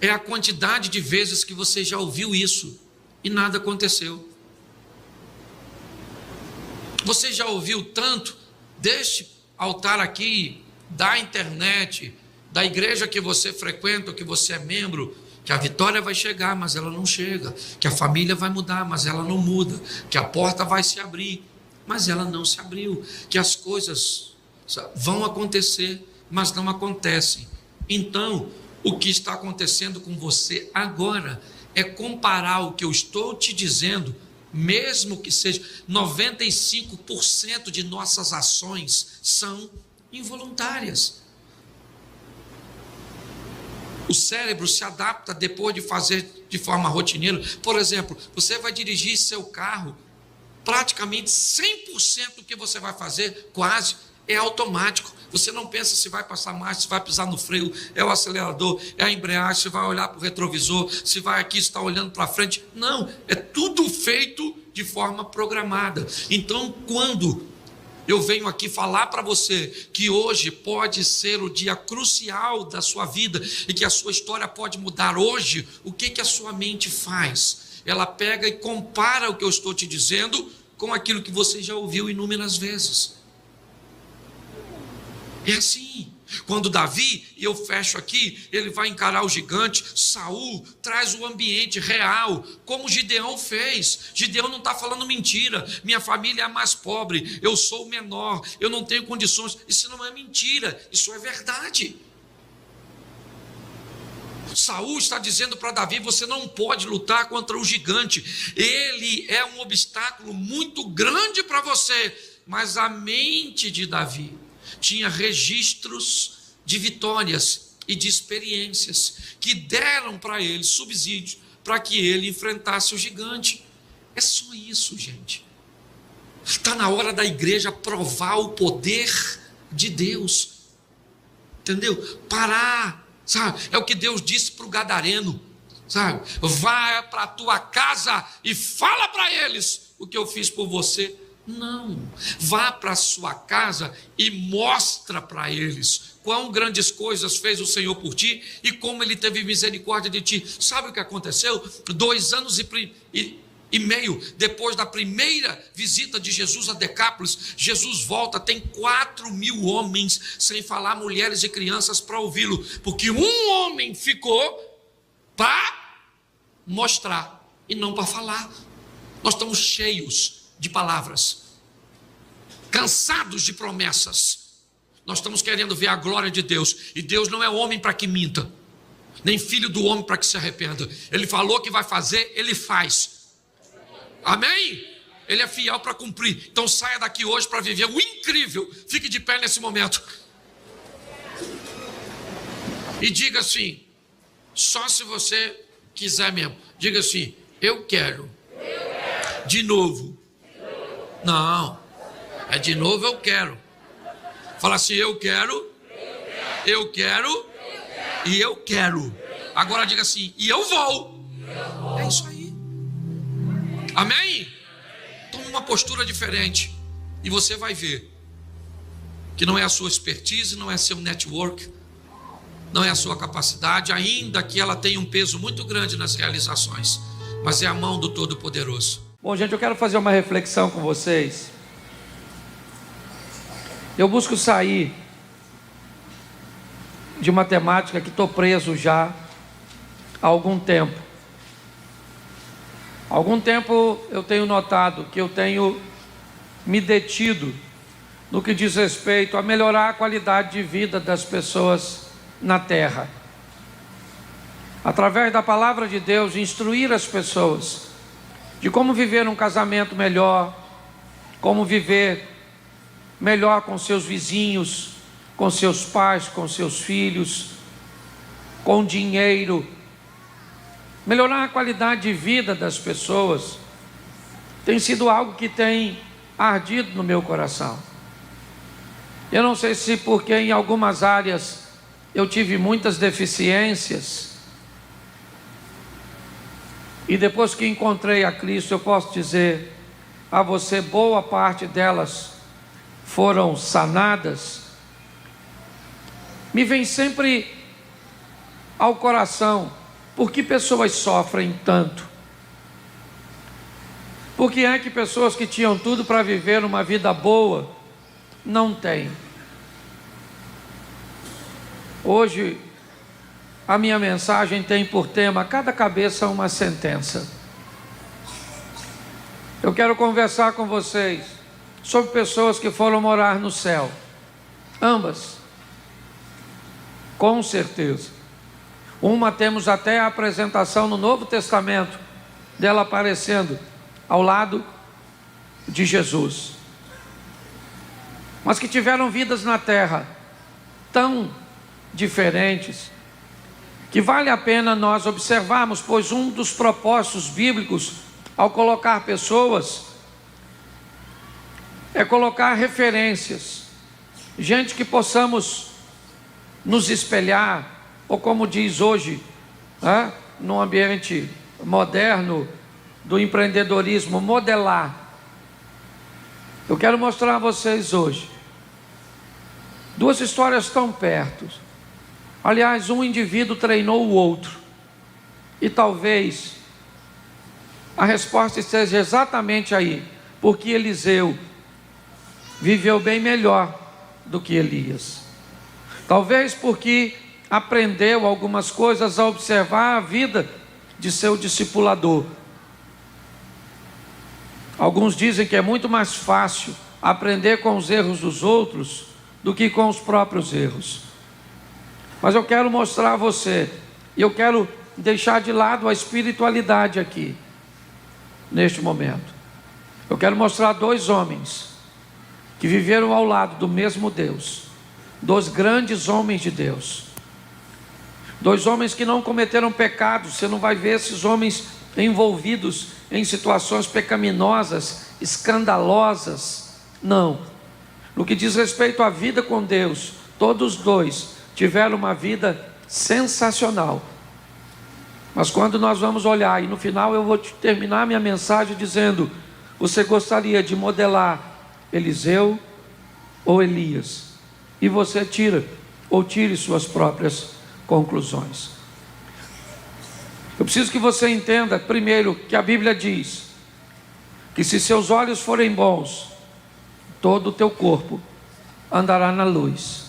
é a quantidade de vezes que você já ouviu isso e nada aconteceu. Você já ouviu tanto deste altar aqui, da internet, da igreja que você frequenta, que você é membro, que a vitória vai chegar, mas ela não chega, que a família vai mudar, mas ela não muda, que a porta vai se abrir, mas ela não se abriu, que as coisas vão acontecer, mas não acontecem. Então, o que está acontecendo com você agora é comparar o que eu estou te dizendo, mesmo que seja 95% de nossas ações são involuntárias. O cérebro se adapta depois de fazer de forma rotineira. Por exemplo, você vai dirigir seu carro, praticamente 100% do que você vai fazer, quase, é automático. Você não pensa se vai passar marcha, se vai pisar no freio, é o acelerador, é a embreagem, se vai olhar para o retrovisor, se vai aqui, se está olhando para frente. Não, é tudo feito de forma programada. Então, quando eu venho aqui falar para você que hoje pode ser o dia crucial da sua vida e que a sua história pode mudar hoje, o que a sua mente faz? Ela pega e compara o que eu estou te dizendo com aquilo que você já ouviu inúmeras vezes. É assim. Quando Davi, e eu fecho aqui, ele vai encarar o gigante, Saul traz o ambiente real, como Gideão fez. Gideão não está falando mentira, minha família é a mais pobre, eu sou o menor, eu não tenho condições. Isso não é mentira, isso é verdade. Saul está dizendo para Davi: você não pode lutar contra o gigante, ele é um obstáculo muito grande para você. Mas a mente de Davi tinha registros de vitórias e de experiências que deram para ele subsídios para que ele enfrentasse o gigante. É só isso, gente. Está na hora da igreja provar o poder de Deus, entendeu? Parar, sabe? É o que Deus disse para o gadareno, sabe? Vai para a tua casa e fala para eles o que eu fiz por você. Não, vá para a sua casa e mostra para eles quão grandes coisas fez o Senhor por ti e como Ele teve misericórdia de ti. Sabe o que aconteceu? 2 anos e meio depois da primeira visita de Jesus a Decápolis, Jesus volta, tem 4.000 homens, sem falar mulheres e crianças, para ouvi-lo, porque um homem ficou para mostrar e não para falar. Nós estamos cheios de palavras, cansados de promessas. Nós estamos querendo ver a glória de Deus, e Deus não é homem para que minta, nem filho do homem para que se arrependa. Ele falou que vai fazer, Ele faz. Amém? Ele é fiel para cumprir. Então saia daqui hoje para viver o incrível. Fique de pé nesse momento e diga assim, só se você quiser mesmo, diga assim: eu quero de novo. Não, é de novo eu quero. Fala assim: eu quero, eu quero e eu quero. Agora diga assim: e eu vou. É isso aí. Amém? Tome uma postura diferente e você vai ver que não é a sua expertise, não é seu network, não é a sua capacidade, ainda que ela tenha um peso muito grande nas realizações, mas é a mão do Todo-Poderoso. Bom, gente, eu quero fazer uma reflexão com vocês. Eu busco sair de uma temática que estou preso já há algum tempo. Há algum tempo eu tenho notado que eu tenho me detido no que diz respeito a melhorar a qualidade de vida das pessoas na terra. Através da palavra de Deus, instruir as pessoas de como viver um casamento melhor, como viver melhor com seus vizinhos, com seus pais, com seus filhos, com dinheiro. Melhorar a qualidade de vida das pessoas tem sido algo que tem ardido no meu coração. Eu não sei se porque em algumas áreas eu tive muitas deficiências, e depois que encontrei a Cristo, eu posso dizer a você, boa parte delas foram sanadas. Me vem sempre ao coração, por que pessoas sofrem tanto? Por que é que pessoas que tinham tudo para viver uma vida boa, não têm? Hoje, a minha mensagem tem por tema, cada cabeça uma sentença. Eu quero conversar com vocês sobre pessoas que foram morar no céu. Ambas. Com certeza. Uma temos até a apresentação no Novo Testamento dela aparecendo ao lado de Jesus. Mas que tiveram vidas na terra tão diferentes, que vale a pena nós observarmos, pois um dos propósitos bíblicos ao colocar pessoas é colocar referências, gente que possamos nos espelhar, ou como diz hoje, no ambiente moderno do empreendedorismo, modelar. Eu quero mostrar a vocês hoje duas histórias tão perto. Aliás, um indivíduo treinou o outro, e talvez a resposta esteja exatamente aí, porque Eliseu viveu bem melhor do que Elias. Talvez porque aprendeu algumas coisas a observar a vida de seu discipulador. Alguns dizem que é muito mais fácil aprender com os erros dos outros do que com os próprios erros. Mas eu quero mostrar a você, e eu quero deixar de lado a espiritualidade aqui, neste momento. Eu quero mostrar dois homens que viveram ao lado do mesmo Deus, dois grandes homens de Deus, dois homens que não cometeram pecado. Você não vai ver esses homens envolvidos em situações pecaminosas, escandalosas, não. No que diz respeito à vida com Deus, todos dois tiveram uma vida sensacional. Mas quando nós vamos olhar, e no final eu vou terminar minha mensagem dizendo: você gostaria de modelar Eliseu ou Elias? E você tire suas próprias conclusões. Eu preciso que você entenda, primeiro, que a Bíblia diz que se seus olhos forem bons, todo o teu corpo andará na luz.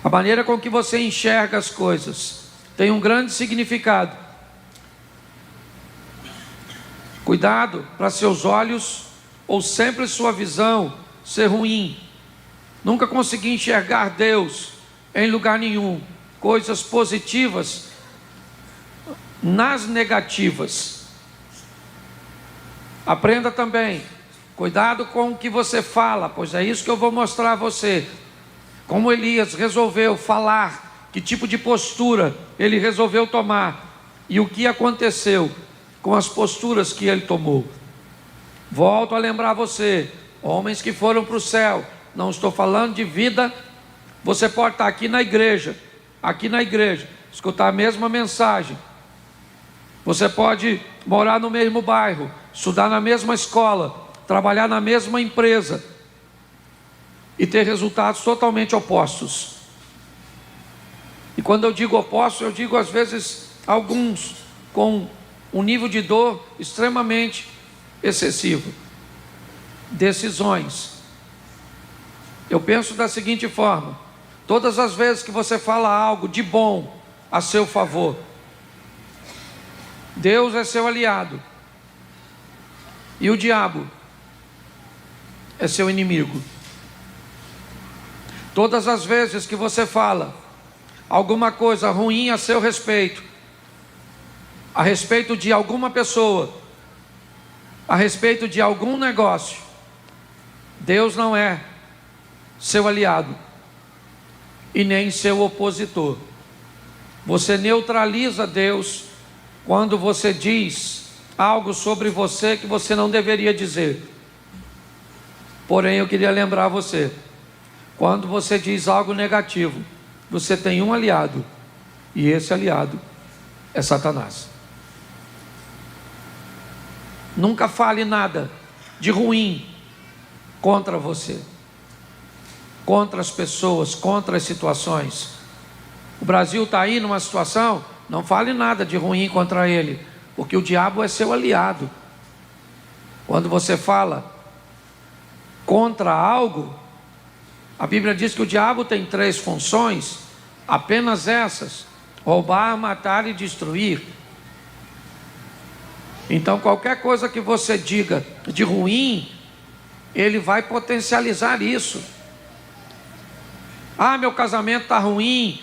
A maneira com que você enxerga as coisas tem um grande significado. Cuidado para seus olhos, ou sempre sua visão, ser ruim. Nunca conseguir enxergar Deus em lugar nenhum. Coisas positivas nas negativas. Aprenda também, cuidado com o que você fala, pois é isso que eu vou mostrar a você. Como Elias resolveu falar, que tipo de postura ele resolveu tomar, e o que aconteceu com as posturas que ele tomou. Volto a lembrar você, homens que foram para o céu, não estou falando de vida. Você pode estar aqui na igreja, escutar a mesma mensagem. Você pode morar no mesmo bairro, estudar na mesma escola, trabalhar na mesma empresa e ter resultados totalmente opostos. E quando eu digo opostos, eu digo às vezes alguns com um nível de dor extremamente excessivo. Decisões. Eu penso da seguinte forma: todas as vezes que você fala algo de bom a seu favor, Deus é seu aliado e o diabo é seu inimigo. Todas as vezes que você fala alguma coisa ruim a seu respeito, a respeito de alguma pessoa, a respeito de algum negócio, Deus não é seu aliado e nem seu opositor. Você neutraliza Deus quando você diz algo sobre você que você não deveria dizer. Porém, eu queria lembrar você, quando você diz algo negativo, você tem um aliado, e esse aliado é Satanás. Nunca fale nada de ruim contra você, contra as pessoas, contra as situações. O Brasil está aí numa situação, não fale nada de ruim contra ele, porque o diabo é seu aliado. Quando você fala contra algo, a Bíblia diz que o diabo tem 3 funções, apenas essas: roubar, matar e destruir. Então qualquer coisa que você diga de ruim, ele vai potencializar isso. Ah, meu casamento está ruim,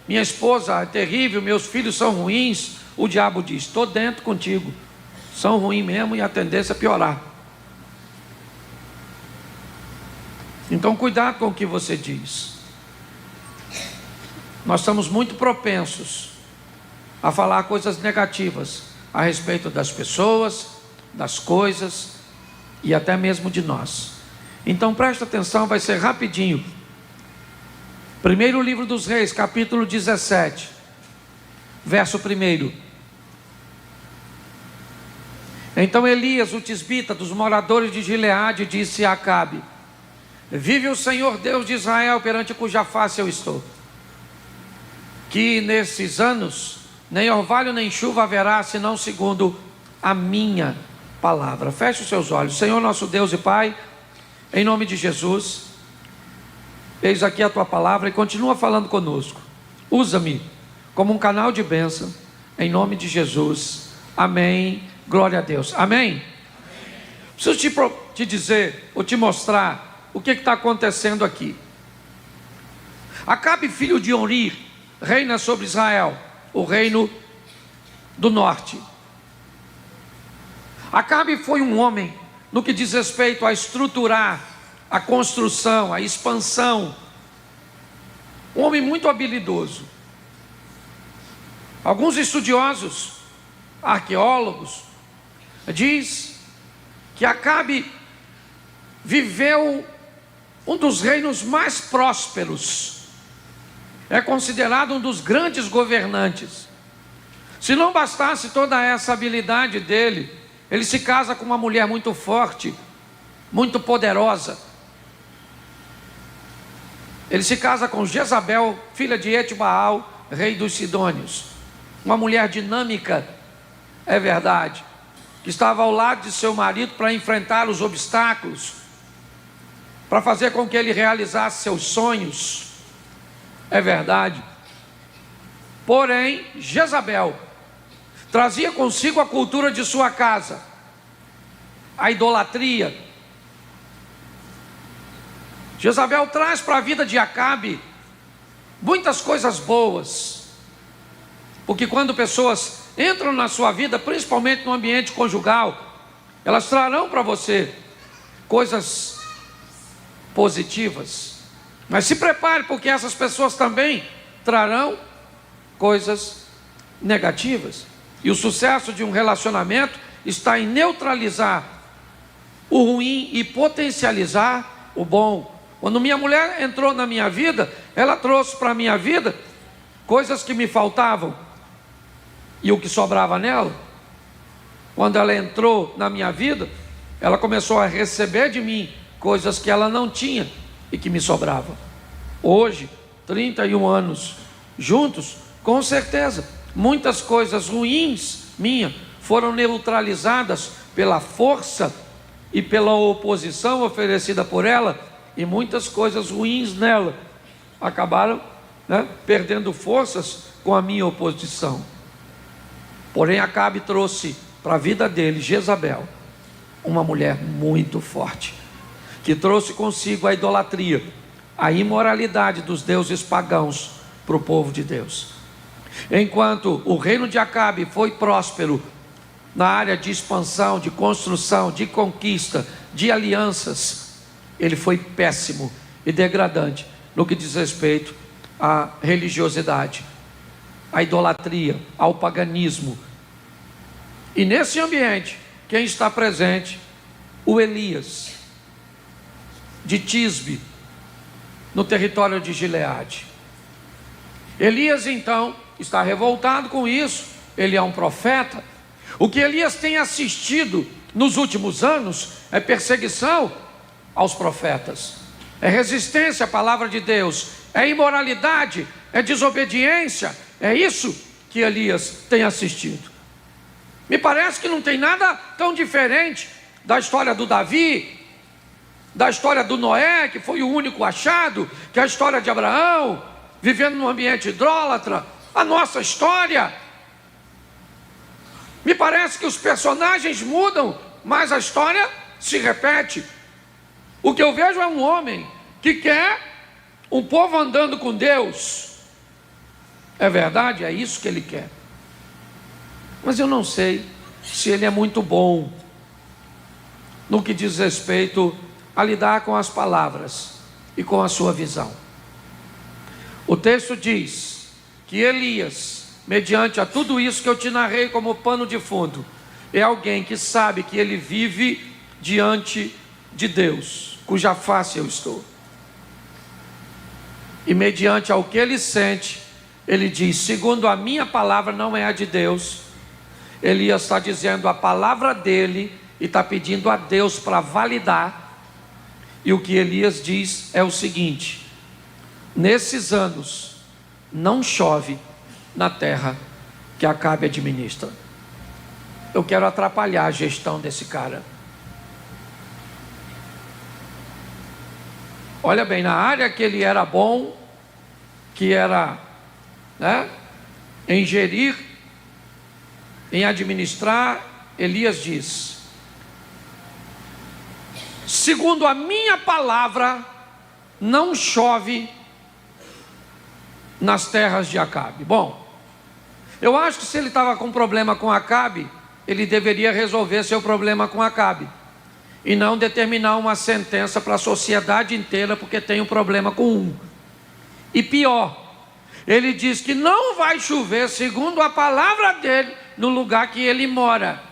minha esposa é terrível, meus filhos são ruins. O diabo diz: estou dentro contigo, são ruins mesmo e a tendência é piorar. Então cuidado com o que você diz. Nós estamos muito propensos a falar coisas negativas a respeito das pessoas, das coisas e até mesmo de nós. Então presta atenção, vai ser rapidinho. Primeiro livro dos Reis, capítulo 17, verso 1. Então Elias, o tisbita dos moradores de Gileade, disse a Acabe: vive o Senhor Deus de Israel, perante cuja face eu estou, que nesses anos nem orvalho nem chuva haverá, senão segundo a minha palavra. Feche os seus olhos. Senhor nosso Deus e Pai, em nome de Jesus, eis aqui a tua palavra e continua falando conosco. Usa-me como um canal de bênção, em nome de Jesus. Amém. Glória a Deus. Amém. Preciso te dizer, ou te mostrar o que está acontecendo aqui. Acabe, filho de Onri, reina sobre Israel, o reino do norte. Acabe foi um homem no que diz respeito a estruturar a construção, a expansão, um homem muito habilidoso. Alguns estudiosos, arqueólogos, diz que Acabe viveu um dos reinos mais prósperos, é considerado um dos grandes governantes. Se não bastasse toda essa habilidade dele, ele se casa com uma mulher muito forte, muito poderosa. Ele se casa com Jezabel, filha de Etbaal, rei dos Sidônios, uma mulher dinâmica, é verdade, que estava ao lado de seu marido para enfrentar os obstáculos, para fazer com que ele realizasse seus sonhos, é verdade. Porém, Jezabel trazia consigo a cultura de sua casa, a idolatria. Jezabel traz para a vida de Acabe muitas coisas boas, porque quando pessoas entram na sua vida, principalmente no ambiente conjugal, elas trarão para você coisas positivas. Mas se prepare, porque essas pessoas também trarão coisas negativas. E o sucesso de um relacionamento está em neutralizar o ruim e potencializar o bom. Quando minha mulher entrou na minha vida, ela trouxe para a minha vida coisas que me faltavam. E o que sobrava nela, quando ela entrou na minha vida, ela começou a receber de mim coisas que ela não tinha e que me sobrava. Hoje, 31 anos juntos, com certeza, muitas coisas ruins minhas foram neutralizadas pela força e pela oposição oferecida por ela, e muitas coisas ruins nela acabaram, perdendo forças com a minha oposição. Porém, Acabe trouxe para a vida dele Jezabel, uma mulher muito forte, que trouxe consigo a idolatria, a imoralidade dos deuses pagãos para o povo de Deus. Enquanto o reino de Acabe foi próspero na área de expansão, de construção, de conquista, de alianças, ele foi péssimo e degradante no que diz respeito à religiosidade, à idolatria, ao paganismo. E nesse ambiente, quem está presente? O Elias. de Tisbe, no território de Gileade. Elias então está revoltado com isso. Ele é um profeta. O que Elias tem assistido nos últimos anos é perseguição aos profetas, é resistência à palavra de Deus, é imoralidade, é desobediência. É isso que Elias tem assistido. Me parece que não tem nada tão diferente da história do Davi, da história do Noé, que foi o único achado, que é a história de Abraão, vivendo num ambiente idólatra, a nossa história. Me parece que os personagens mudam, mas a história se repete. O que eu vejo é um homem que quer um povo andando com Deus. É verdade, é isso que ele quer. Mas eu não sei se ele é muito bom no que diz respeito a lidar com as palavras e com a sua visão. O texto diz que Elias, mediante a tudo isso que eu te narrei como pano de fundo, é alguém que sabe que ele vive diante de Deus, cuja face eu estou. E mediante ao que ele sente, ele diz: segundo a minha palavra, não é a de Deus. Elias está dizendo a palavra dele e está pedindo a Deus para validar. E o que Elias diz é o seguinte: nesses anos não chove na terra que Acabe administra. Eu quero atrapalhar a gestão desse cara. Olha bem, na área que ele era bom, que era, em gerir, em administrar, Elias diz: segundo a minha palavra, não chove nas terras de Acabe. Bom, eu acho que se ele estava com problema com Acabe, ele deveria resolver seu problema com Acabe, e não determinar uma sentença para a sociedade inteira porque tem um problema com um. E pior, ele diz que não vai chover, segundo a palavra dele, no lugar que ele mora.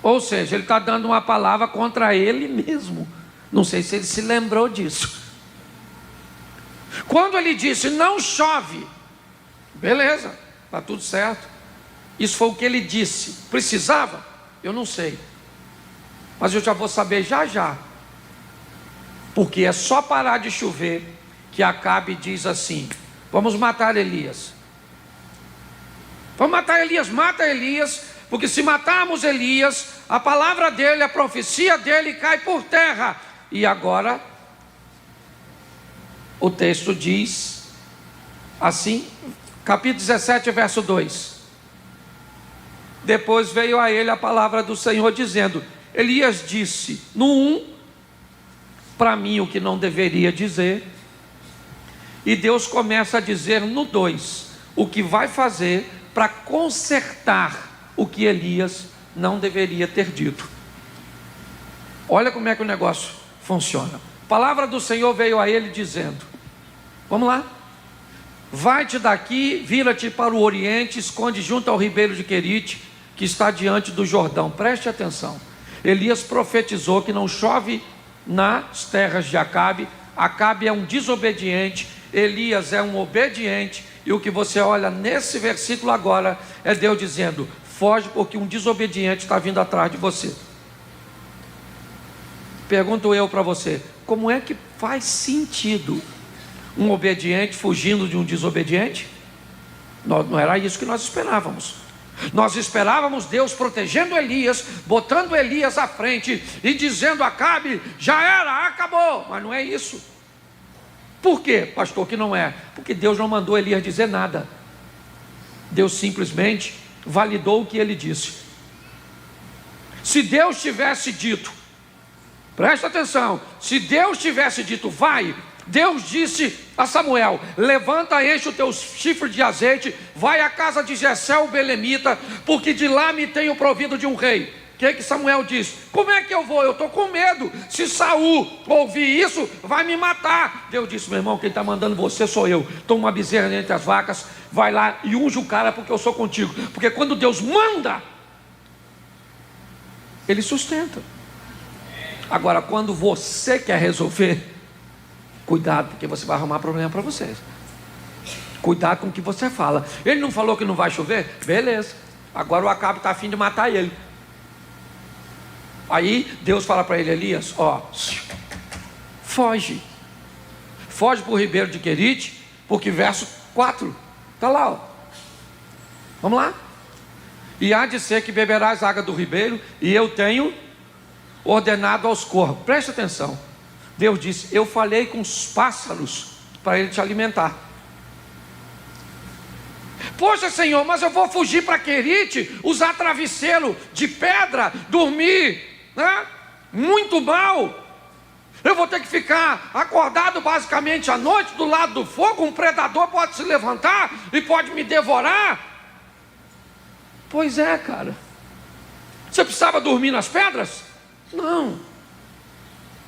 Ou seja, ele está dando uma palavra contra ele mesmo. Não sei se ele se lembrou disso. Quando ele disse não chove, beleza, está tudo certo. Isso foi o que ele disse. Precisava? Eu não sei, mas eu já vou saber já. Porque é só parar de chover que Acabe diz assim: vamos matar Elias. Vamos matar Elias, mata Elias, porque se matarmos Elias, a palavra dele, a profecia dele cai por terra. E agora, o texto diz assim, capítulo 17, verso 2: depois veio a ele a palavra do Senhor dizendo, Elias disse no 1, para mim o que não deveria dizer, e Deus começa a dizer no 2, o que vai fazer para consertar o que Elias não deveria ter dito. Olha como é que o negócio funciona. A palavra do Senhor veio a ele dizendo, vamos lá, vai-te daqui, vira-te para o oriente, esconde junto ao ribeiro de Querite, que está diante do Jordão. Preste atenção. Elias profetizou que não chove nas terras de Acabe. Acabe é um desobediente, Elias é um obediente. E o que você olha nesse versículo agora é Deus dizendo, foge porque um desobediente está vindo atrás de você. Pergunto eu para você, como é que faz sentido um obediente fugindo de um desobediente? Não era isso que nós esperávamos. Nós esperávamos Deus protegendo Elias, botando Elias à frente e dizendo a Acabe, já era, acabou. Mas não é isso. Por quê, pastor, que não é? Porque Deus não mandou Elias dizer nada. Deus simplesmente validou o que ele disse. Se Deus tivesse dito, presta atenção, se Deus tivesse dito, vai, Deus disse a Samuel, levanta, enche o teu chifre de azeite, vai à casa de Jessé o belemita, porque de lá me tenho provido de um rei. O que Samuel disse? Como é que eu vou? Eu estou com medo. Se Saul ouvir isso, vai me matar. Deus disse, meu irmão, quem está mandando você sou eu. Toma uma bezerra entre as vacas, vai lá e unge o cara, porque eu sou contigo. Porque quando Deus manda, Ele sustenta. Agora, quando você quer resolver, cuidado, porque você vai arrumar problema para vocês. Cuidado com o que você fala. Ele não falou que não vai chover? Beleza. Agora o Acabe está a fim de matar ele. Aí Deus fala para ele: Elias, foge para o ribeiro de Querite, porque verso 4 está lá, vamos lá. E há de ser que beberás água do ribeiro, e eu tenho ordenado aos corvos. Preste atenção. Deus disse: eu falei com os pássaros para ele te alimentar. Poxa, Senhor, mas eu vou fugir para Querite, usar travesseiro de pedra, dormir, né? Muito mal. Eu vou ter que ficar acordado basicamente à noite do lado do fogo. Um predador pode se levantar e pode me devorar. Pois é, cara. Você precisava dormir nas pedras? Não.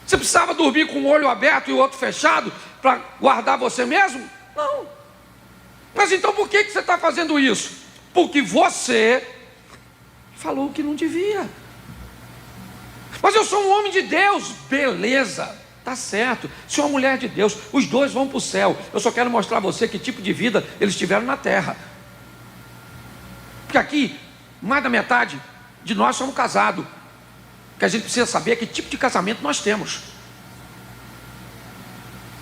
Você precisava dormir com um olho aberto e o outro fechado para guardar você mesmo? Não. Mas então por que você está fazendo isso? Porque você falou que não devia. Mas eu sou um homem de Deus. Beleza, tá certo. Se é uma mulher de Deus, os dois vão para o céu. Eu só quero mostrar a você que tipo de vida eles tiveram na terra. Porque aqui, mais da metade de nós somos casados. Que a gente precisa saber que tipo de casamento nós temos.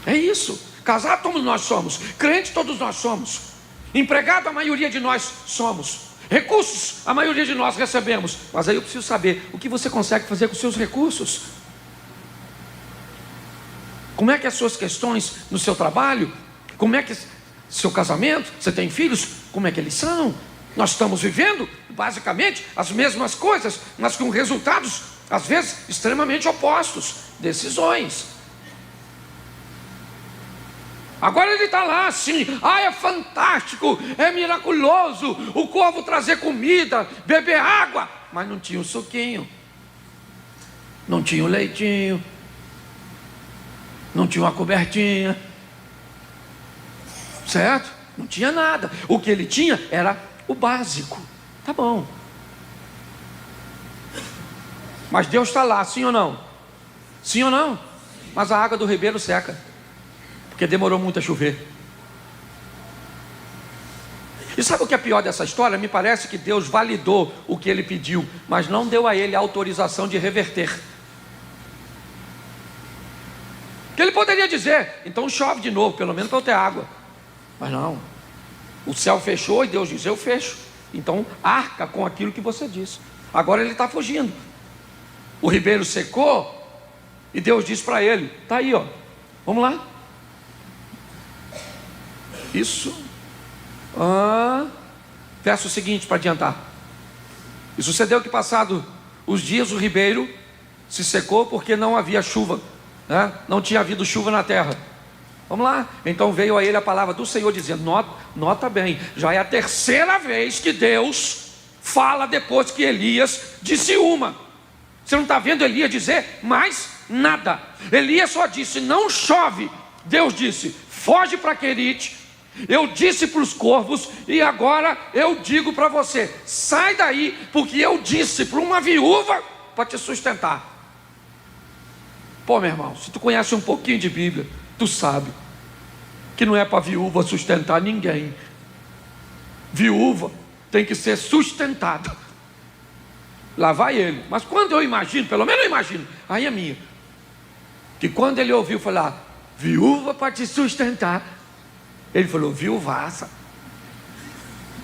É isso. Casado todos nós somos. Crente todos nós somos. Empregado a maioria de nós somos. Recursos a maioria de nós recebemos. Mas aí eu preciso saber o que você consegue fazer com os seus recursos. Como é que as suas questões no seu trabalho, como é que seu casamento, você tem filhos, como é que eles são? Nós estamos vivendo basicamente as mesmas coisas, mas com resultados às vezes extremamente opostos. Decisões. Agora ele está lá assim: é fantástico, é miraculoso o corvo trazer comida, beber água. Mas não tinha o suquinho, não tinha o leitinho, não tinha uma cobertinha, certo? Não tinha nada. O que ele tinha era o básico. Tá bom. Mas Deus está lá, sim ou não? Sim ou não? Mas a água do ribeiro seca, porque demorou muito a chover. E sabe o que é pior dessa história? Me parece que Deus validou o que ele pediu, mas não deu a ele a autorização de reverter. Que ele poderia dizer: então chove de novo, pelo menos para eu ter água. Mas não. O céu fechou e Deus diz: eu fecho. Então arca com aquilo que você disse. Agora ele está fugindo. O ribeiro secou e Deus disse para ele: está aí, vamos lá. Isso. Verso seguinte para adiantar. E sucedeu que, passado os dias, o ribeiro se secou, porque não havia chuva, né? Não tinha havido chuva na terra. Vamos lá. Então veio a ele a palavra do Senhor dizendo: nota bem, já é a terceira vez que Deus fala depois que Elias disse uma. Você não está vendo Elias dizer mais nada. Elias só disse: não chove. Deus disse: foge para Querite. Eu disse para os corvos, e agora eu digo para você: sai daí, porque eu disse para uma viúva para te sustentar. Pô, meu irmão, se tu conhece um pouquinho de Bíblia, tu sabe que não é para viúva sustentar ninguém. Viúva tem que ser sustentada. Lá vai ele. Mas quando eu imagino, pelo menos eu imagino, aí é minha, que quando ele ouviu falar viúva para te sustentar, ele falou: viuvaça.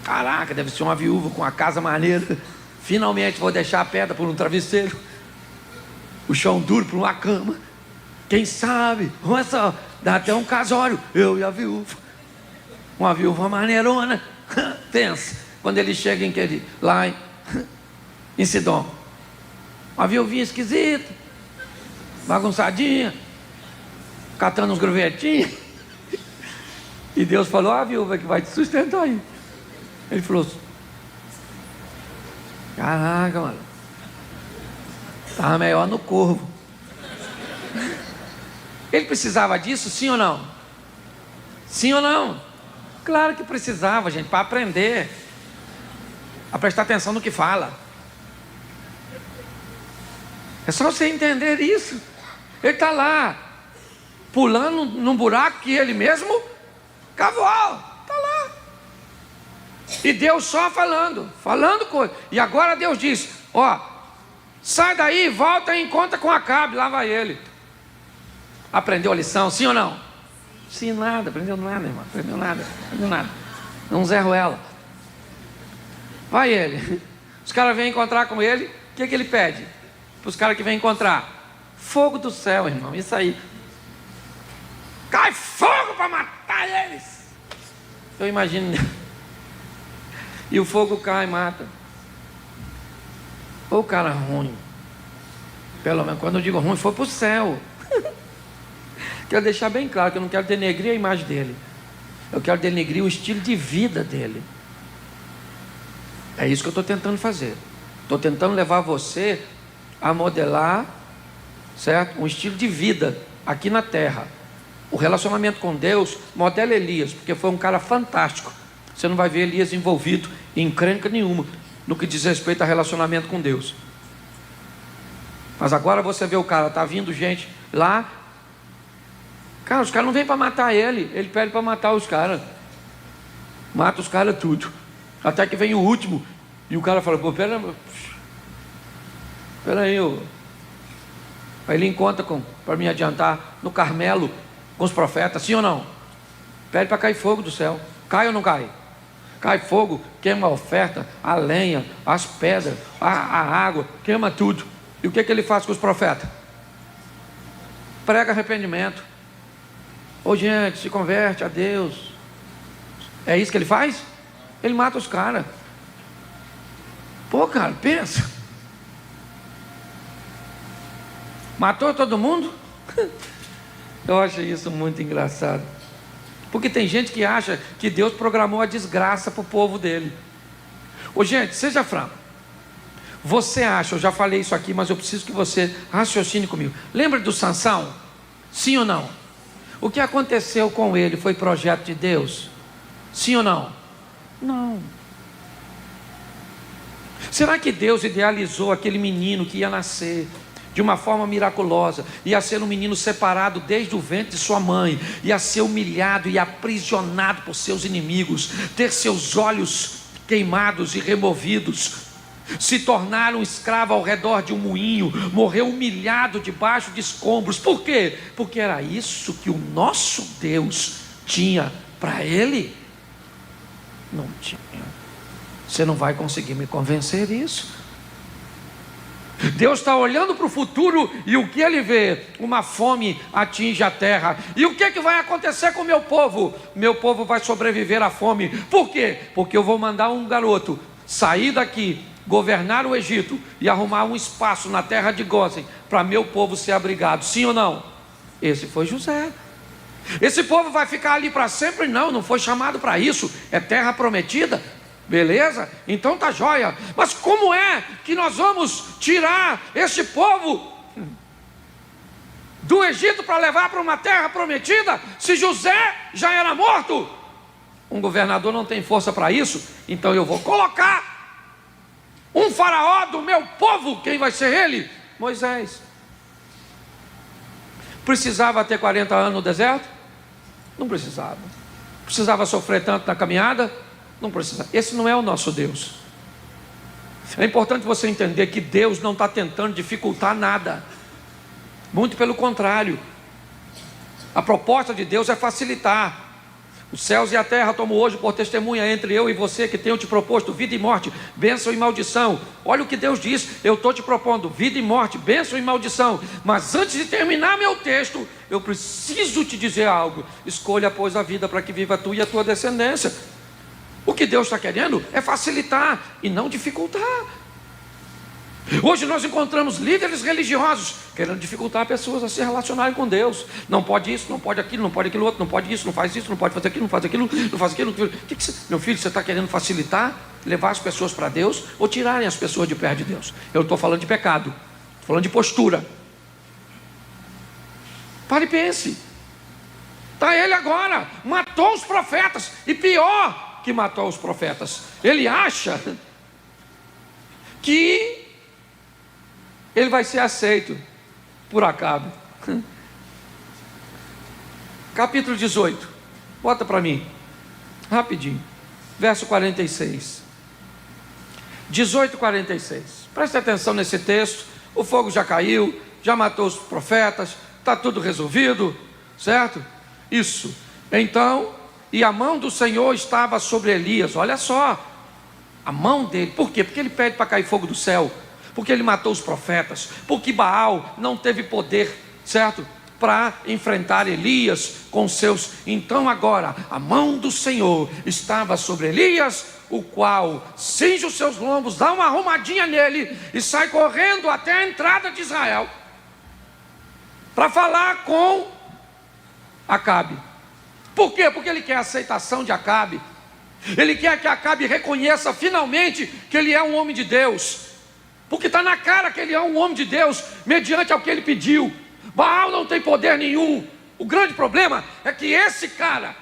Caraca, deve ser uma viúva com a casa maneira. Finalmente vou deixar a pedra por um travesseiro, o chão duro por uma cama. Quem sabe, olha só, dá até um casório, eu e a viúva. Uma viúva maneirona. Pensa, quando ele chega lá em Sidom, uma viuvinha esquisita, bagunçadinha, catando uns gruvetinhos. E Deus falou: a viúva que vai te sustentar aí. Ele falou: caraca, mano, estava melhor no corvo. Ele precisava disso, sim ou não? Sim ou não? Claro que precisava, gente, para aprender a prestar atenção no que fala. É só você entender isso. Ele está lá, pulando num buraco que ele mesmo cavou. Está lá. E Deus só falando coisa. E agora Deus diz: ó, sai daí, volta e encontra com Acabe. Lá vai ele. Aprendeu a lição, sim ou não? Sim, nada, aprendeu nada, irmão. Aprendeu nada. Não zerro ela. Vai ele. Os caras vêm encontrar com ele. O que ele pede para os caras que vêm encontrar? Fogo do céu, irmão. Isso aí. Cai fogo para matar eles. Eu imagino. E o fogo cai e mata. O cara ruim. Pelo menos quando eu digo ruim, foi para o céu. Quero deixar bem claro que eu não quero denegrir a imagem dele. Eu quero denegrir o estilo de vida dele. É isso que eu estou tentando fazer. Estou tentando levar você a modelar, certo? Um estilo de vida aqui na terra. O relacionamento com Deus, modela Elias, porque foi um cara fantástico. Você não vai ver Elias envolvido em encrenca nenhuma no que diz respeito a relacionamento com Deus. Mas agora você vê o cara, está vindo gente lá. Cara, os caras não vêm para matar ele pede para matar os caras. Mata os caras tudo. Até que vem o último. E o cara fala: pô, pera aí. Aí ele encontra para me adiantar no Carmelo com os profetas, sim ou não? Pede para cair fogo do céu. Cai ou não cai? Cai fogo, queima a oferta, a lenha, as pedras, a água, queima tudo. E o que ele faz com os profetas? Prega arrependimento. Ô gente, se converte a Deus. É isso que ele faz? Ele mata os caras. Pô, cara, pensa. Matou todo mundo? Eu acho isso muito engraçado. Porque tem gente que acha que Deus programou a desgraça para o povo dele. Ô gente, seja franco. Você acha, eu já falei isso aqui, mas eu preciso que você raciocine comigo. Lembra do Sansão? Sim ou não? O que aconteceu com ele foi projeto de Deus? Sim ou não? Não. Será que Deus idealizou aquele menino que ia nascer de uma forma miraculosa, ia ser um menino separado desde o ventre de sua mãe, ia ser humilhado e aprisionado por seus inimigos, ter seus olhos queimados e removidos, se tornar um escravo ao redor de um moinho, morrer humilhado debaixo de escombros? Por quê? Porque era isso que o nosso Deus tinha para ele? Não tinha. Você não vai conseguir me convencer disso. Deus está olhando para o futuro e o que ele vê? Uma fome atinge a terra. E o que vai acontecer com o meu povo? Meu povo vai sobreviver à fome. Por quê? Porque eu vou mandar um garoto sair daqui, governar o Egito e arrumar um espaço na terra de Gósen para meu povo ser abrigado. Sim ou não? Esse foi José. Esse povo vai ficar ali para sempre? Não foi chamado para isso. É terra prometida. Beleza? Então tá jóia. Mas como é que nós vamos tirar esse povo do Egito para levar para uma terra prometida, se José já era morto? Um governador não tem força para isso. Então eu vou colocar um faraó do meu povo. Quem vai ser ele? Moisés. Precisava ter 40 anos no deserto? Não precisava. Precisava sofrer tanto na caminhada? Não precisa. Esse não é o nosso Deus. É importante você entender que Deus não está tentando dificultar nada. Muito pelo contrário. A proposta de Deus é facilitar. Os céus e a terra tomo hoje por testemunha entre eu e você que tenho te proposto vida e morte, bênção e maldição. Olha o que Deus diz: eu estou te propondo vida e morte, bênção e maldição. Mas antes de terminar meu texto, eu preciso te dizer algo. Escolha, pois, a vida para que viva tu e a tua descendência. O que Deus está querendo é facilitar e não dificultar. Hoje nós encontramos líderes religiosos querendo dificultar pessoas a se relacionarem com Deus. Não pode isso, não pode aquilo, não pode aquilo outro, não pode isso, não faz isso, não pode fazer aquilo, não faz aquilo, não faz aquilo. Meu filho, você está querendo facilitar, levar as pessoas para Deus ou tirarem as pessoas de perto de Deus? Eu estou falando de pecado, estou falando de postura. Pare e pense. Está ele agora, matou os profetas, e pior que matou os profetas, ele acha que ele vai ser aceito por Acabe. Capítulo 18, bota para mim, rapidinho, verso 46. 18:46. Preste atenção nesse texto. O fogo já caiu, já matou os profetas, está tudo resolvido, certo? Isso. Então, e a mão do Senhor estava sobre Elias. Olha só, a mão dele. Por quê? Porque ele pede para cair fogo do céu, porque ele matou os profetas, porque Baal não teve poder, certo, para enfrentar Elias com seus. Então agora a mão do Senhor estava sobre Elias, o qual cinge os seus lombos, dá uma arrumadinha nele e sai correndo até a entrada de Israel para falar com Acabe. Por quê? Porque ele quer a aceitação de Acabe. Ele quer que Acabe reconheça finalmente que ele é um homem de Deus, porque está na cara que ele é um homem de Deus, mediante ao que ele pediu. Baal não tem poder nenhum. O grande problema é que esse cara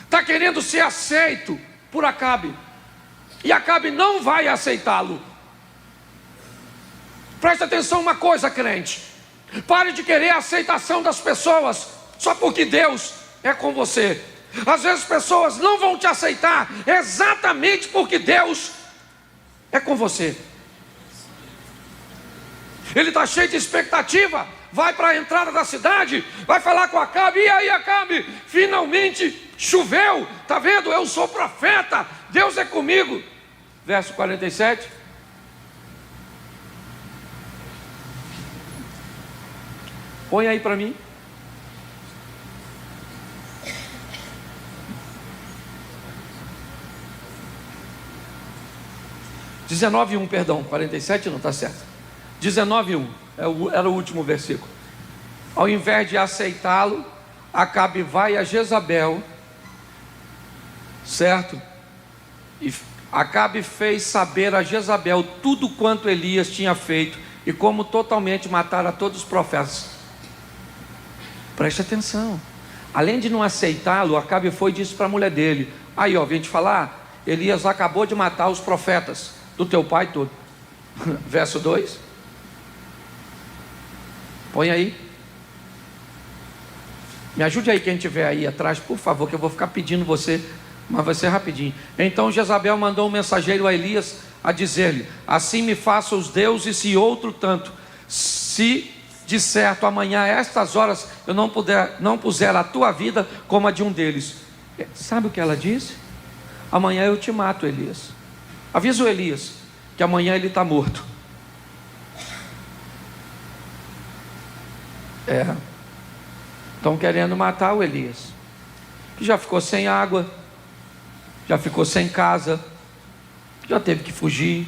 está querendo ser aceito por Acabe, e Acabe não vai aceitá-lo. Presta atenção uma coisa, crente: pare de querer a aceitação das pessoas só porque Deus é com você. Às vezes as pessoas não vão te aceitar exatamente porque Deus é com você. Ele está cheio de expectativa, vai para a entrada da cidade, vai falar com Acabe. E aí, Acabe, finalmente choveu, está vendo? Eu sou profeta, Deus é comigo. Verso 47. Põe aí para mim. Perdão, 47 não está certo. 19:1 era o último versículo. Ao invés de aceitá-lo, Acabe vai a Jezabel, certo? E Acabe fez saber a Jezabel tudo quanto Elias tinha feito e como totalmente matara todos os profetas. Preste atenção. Além de não aceitá-lo, Acabe foi e disse para a mulher dele: aí ó, vim te falar, Elias acabou de matar os profetas do teu pai todo. Verso 2. Põe aí. Me ajude aí quem estiver aí atrás, por favor, que eu vou ficar pedindo você, mas vai ser rapidinho. Então Jezabel mandou um mensageiro a Elias a dizer-lhe: assim me façam os deuses e outro tanto, se de certo amanhã a estas horas eu não puser a tua vida como a de um deles. Sabe o que ela disse? Amanhã eu te mato, Elias. Avisa o Elias que amanhã ele está morto. Estão querendo matar o Elias, que já ficou sem água, já ficou sem casa, já teve que fugir.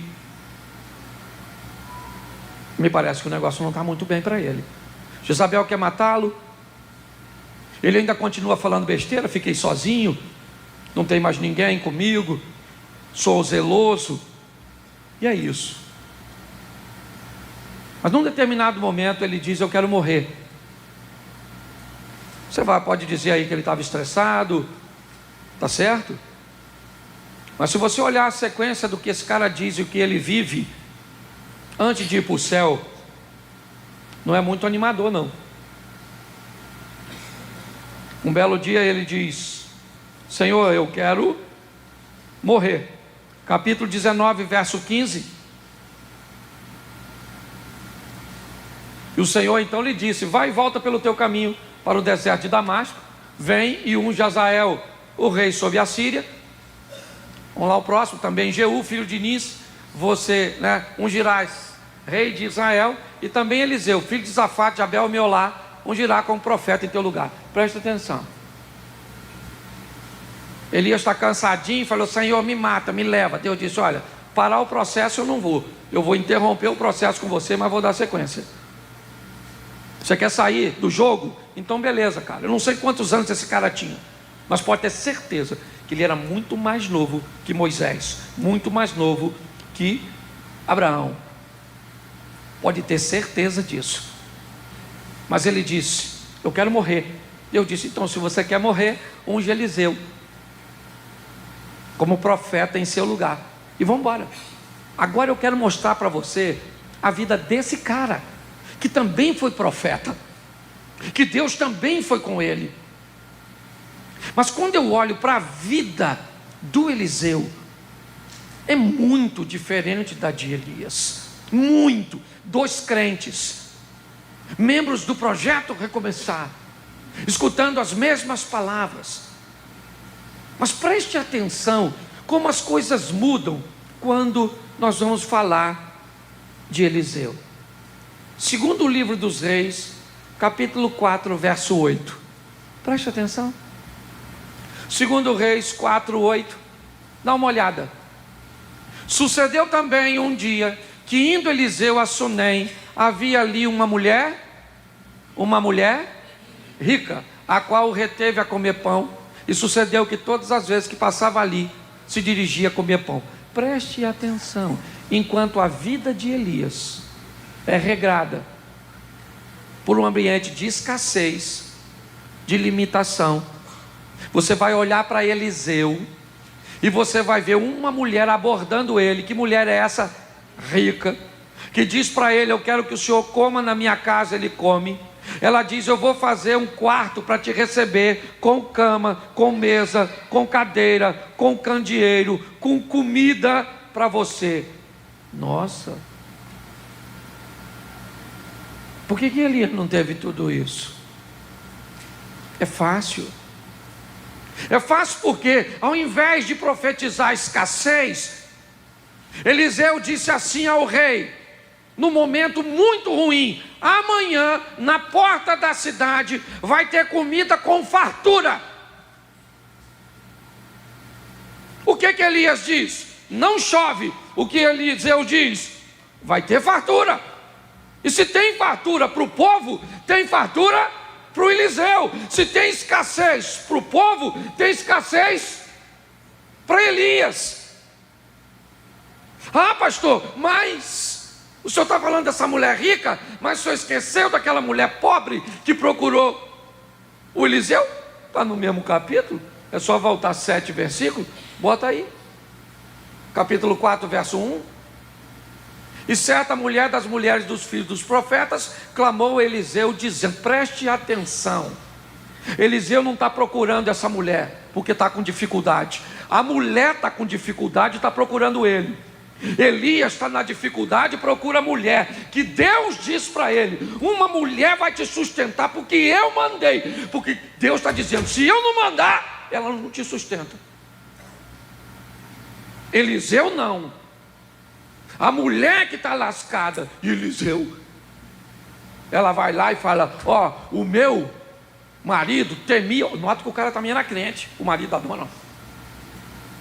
Me parece que o negócio não está muito bem para ele. Jezabel quer matá-lo. Ele ainda continua falando besteira: fiquei sozinho, não tem mais ninguém comigo, sou zeloso. E é isso. Mas num determinado momento ele diz: eu quero morrer. Você pode dizer aí que ele estava estressado, tá certo? Mas se você olhar a sequência do que esse cara diz e o que ele vive antes de ir para o céu, não é muito animador não. Um belo dia ele diz: Senhor, eu quero morrer. Capítulo 19, verso 15. E o Senhor então lhe disse: vai e volta pelo teu caminho para o deserto de Damasco, vem e unge Hazael, o rei sobre a Síria. Vamos lá o próximo, também Jeú, filho de Nis, você ungirás rei de Israel, e também Eliseu, filho de Zafate, de Abel Meolá, ungirá como profeta em teu lugar. Presta atenção. Elias está cansadinho e falou: Senhor, me mata, me leva. Deus disse: olha, parar o processo eu não vou, eu vou interromper o processo com você, mas vou dar sequência. Você quer sair do jogo? Então beleza, cara. Eu não sei quantos anos esse cara tinha, mas pode ter certeza que ele era muito mais novo que Moisés, muito mais novo que Abraão. Pode ter certeza disso. Mas ele disse: eu quero morrer. Eu disse: então, se você quer morrer, unge Eliseu como profeta em seu lugar, e vamos embora. Agora eu quero mostrar para você a vida desse cara, que também foi profeta, que Deus também foi com ele. Mas quando eu olho para a vida do Eliseu, é muito diferente da de Elias. Muito. Dois crentes, membros do projeto Recomeçar, escutando as mesmas palavras. Mas preste atenção como as coisas mudam quando nós vamos falar de Eliseu. Segundo o livro dos Reis, capítulo 4, verso 8. Preste atenção. Segundo Reis 4, 8. Dá uma olhada. Sucedeu também um dia que, indo Eliseu a Sunem, havia ali uma mulher rica, a qual o reteve a comer pão. E sucedeu que todas as vezes que passava ali, se dirigia a comer pão. Preste atenção. Enquanto a vida de Elias é regrada por um ambiente de escassez, de limitação, você vai olhar para Eliseu e você vai ver uma mulher abordando ele. Que mulher é essa? Rica, que diz para ele: eu quero que o senhor coma na minha casa. Ele come. Ela diz: eu vou fazer um quarto para te receber, com cama, com mesa, com cadeira, com candeeiro, com comida para você. Nossa, por que Elias não teve tudo isso? É fácil. É fácil porque, ao invés de profetizar escassez, Eliseu disse assim ao rei, num momento muito ruim: amanhã, na porta da cidade, vai ter comida com fartura. O que Elias diz? Não chove. O que Eliseu diz? Vai ter fartura. E se tem fartura para o povo, tem fartura para o Eliseu. Se tem escassez para o povo, tem escassez para Elias. Ah, pastor, mas o senhor está falando dessa mulher rica, mas o senhor esqueceu daquela mulher pobre que procurou o Eliseu? Está no mesmo capítulo, é só voltar 7 versículos, bota aí, capítulo 4, verso 1. E certa mulher das mulheres dos filhos dos profetas clamou a Eliseu, dizendo: preste atenção, Eliseu não está procurando essa mulher porque está com dificuldade. A mulher está com dificuldade e está procurando ele. Elias está na dificuldade e procura a mulher, que Deus diz para ele: uma mulher vai te sustentar porque eu mandei. Porque Deus está dizendo: se eu não mandar, ela não te sustenta. Eliseu não. A mulher que está lascada. E Eliseu, ela vai lá e fala: ó, o meu marido temia. Nota que o cara também era crente, o marido da dona.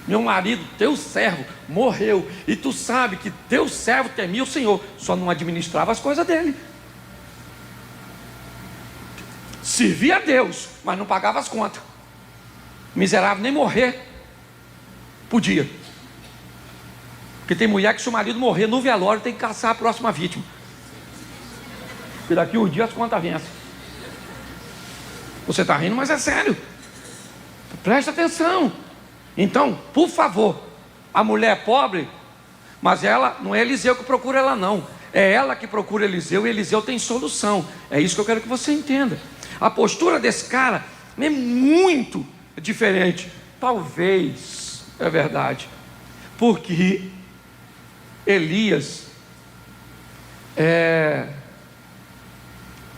Meu marido, teu servo, morreu. E tu sabe que teu servo temia o Senhor, só não administrava as coisas dele. Servia a Deus, mas não pagava as contas. Miserável, nem morrer podia. Porque tem mulher que, se o marido morrer no velório, tem que caçar a próxima vítima. Porque daqui um dia as contas vencem. Você está rindo, mas é sério. Presta atenção. Então, por favor, a mulher é pobre, mas ela não é Eliseu que procura ela não. É ela que procura Eliseu, e Eliseu tem solução. É isso que eu quero que você entenda. A postura desse cara é muito diferente. Talvez, é verdade, porque Elias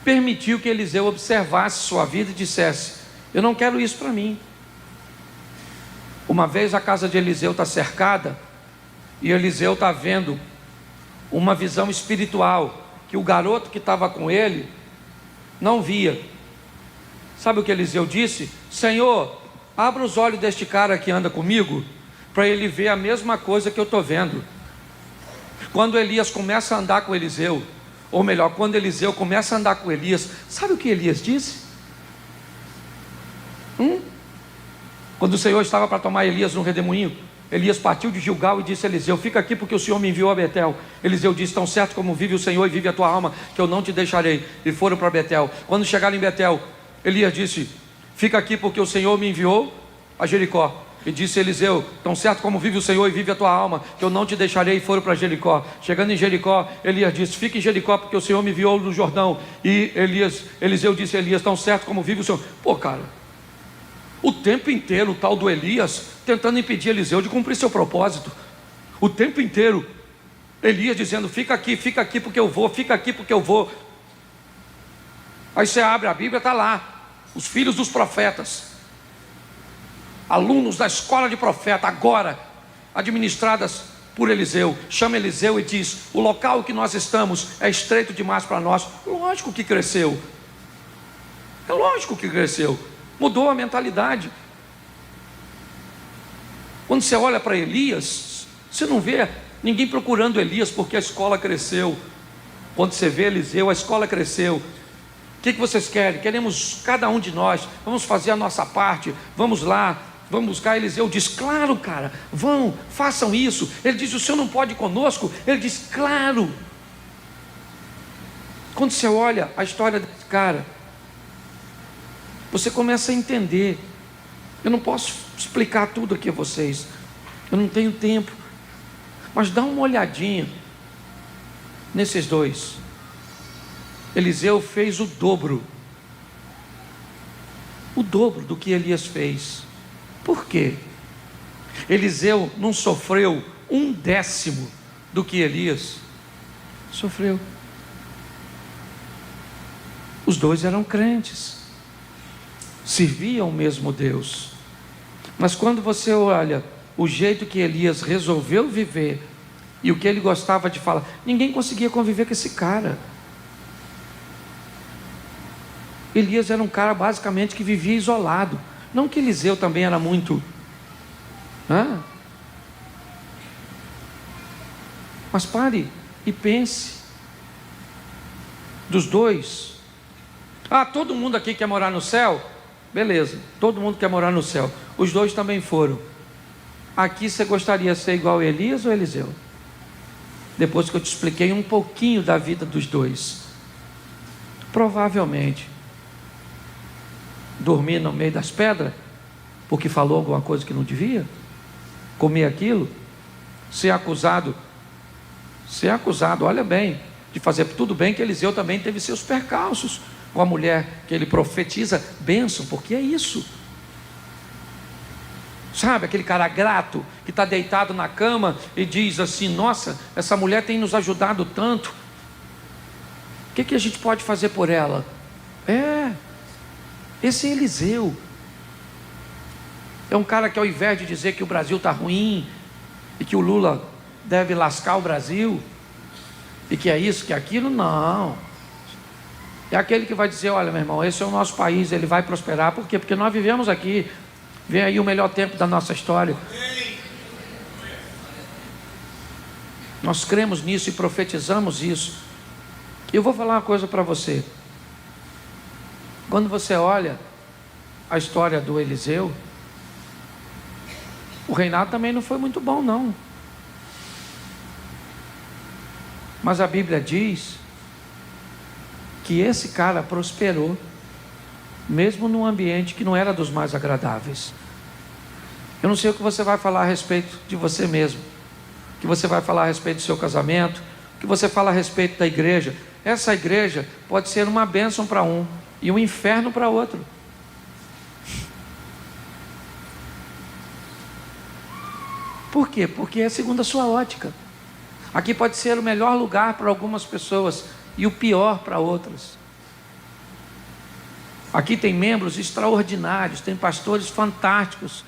permitiu que Eliseu observasse sua vida e dissesse: eu não quero isso para mim. Uma vez a casa de Eliseu está cercada, e Eliseu está vendo uma visão espiritual, que o garoto que estava com ele não via. Sabe o que Eliseu disse? Senhor, abra os olhos deste cara que anda comigo, para ele ver a mesma coisa que eu estou vendo. Quando Elias começa a andar com Eliseu, ou melhor, quando Eliseu começa a andar com Elias, sabe o que Elias disse? Quando o Senhor estava para tomar Elias no redemoinho, Elias partiu de Gilgal e disse a Eliseu: fica aqui porque o Senhor me enviou a Betel. Eliseu disse: tão certo como vive o Senhor e vive a tua alma, que eu não te deixarei. E foram para Betel. Quando chegaram em Betel, Elias disse: fica aqui porque o Senhor me enviou a Jericó. E disse Eliseu: tão certo como vive o Senhor e vive a tua alma, que eu não te deixarei. E foram para Jericó. Chegando em Jericó, Elias disse: fique em Jericó, porque o Senhor me enviou no Jordão. E Eliseu disse a Elias: tão certo como vive o Senhor. Pô, cara, o tempo inteiro o tal do Elias tentando impedir Eliseu de cumprir seu propósito. O tempo inteiro Elias dizendo: fica aqui porque eu vou, fica aqui porque eu vou. Aí você abre a Bíblia, está lá os filhos dos profetas, alunos da escola de profeta, agora administradas por Eliseu. Chama Eliseu e diz: o local que nós estamos é estreito demais para nós. Lógico que cresceu, é lógico que cresceu, mudou a mentalidade. Quando você olha para Elias, você não vê ninguém procurando Elias porque a escola cresceu. Quando você vê Eliseu, a escola cresceu. O que vocês querem? Queremos, cada um de nós, vamos fazer a nossa parte, vamos lá, vamos buscar. Eliseu diz: claro, cara, vão, façam isso. Ele diz: o senhor não pode ir conosco? Ele diz: claro. Quando você olha a história desse cara, você começa a entender. Eu não posso explicar tudo aqui a vocês, eu não tenho tempo, mas dá uma olhadinha nesses dois. Eliseu fez o dobro do que Elias fez. Por quê? Eliseu não sofreu 1/10 do que Elias sofreu. Os dois eram crentes, serviam o mesmo Deus. Mas quando você olha o jeito que Elias resolveu viver e o que ele gostava de falar, ninguém conseguia conviver com esse cara. Elias era um cara basicamente que vivia isolado. Não que Eliseu também era muito, mas pare e pense. Dos dois, todo mundo aqui quer morar no céu? Beleza, todo mundo quer morar no céu. Os dois também foram. Aqui você gostaria de ser igual a Elias ou Eliseu? Depois que eu te expliquei um pouquinho da vida dos dois, provavelmente dormir no meio das pedras porque falou alguma coisa que não devia, comer aquilo, ser acusado, olha bem, de fazer tudo bem. Que Eliseu também teve seus percalços com a mulher que ele profetiza bênção, porque é isso, sabe, aquele cara grato que está deitado na cama e diz assim: nossa, essa mulher tem nos ajudado tanto, o que a gente pode fazer por ela? Esse é Eliseu. É um cara que, ao invés de dizer que o Brasil está ruim e que o Lula deve lascar o Brasil e que é isso, que é aquilo, não. É aquele que vai dizer: olha, meu irmão, esse é o nosso país, ele vai prosperar. Por quê? Porque nós vivemos aqui, vem aí o melhor tempo da nossa história. Nós cremos nisso e profetizamos isso. Eu vou falar uma coisa para você. Quando você olha a história do Eliseu, o reinado também não foi muito bom, não. Mas a Bíblia diz que esse cara prosperou, mesmo num ambiente que não era dos mais agradáveis. Eu não sei o que você vai falar a respeito de você mesmo, o que você vai falar a respeito do seu casamento, o que você fala a respeito da igreja. Essa igreja pode ser uma bênção para um e um inferno para outro. Por quê? Porque é segundo a sua ótica. Aqui pode ser o melhor lugar para algumas pessoas e o pior para outras. Aqui tem membros extraordinários, tem pastores fantásticos,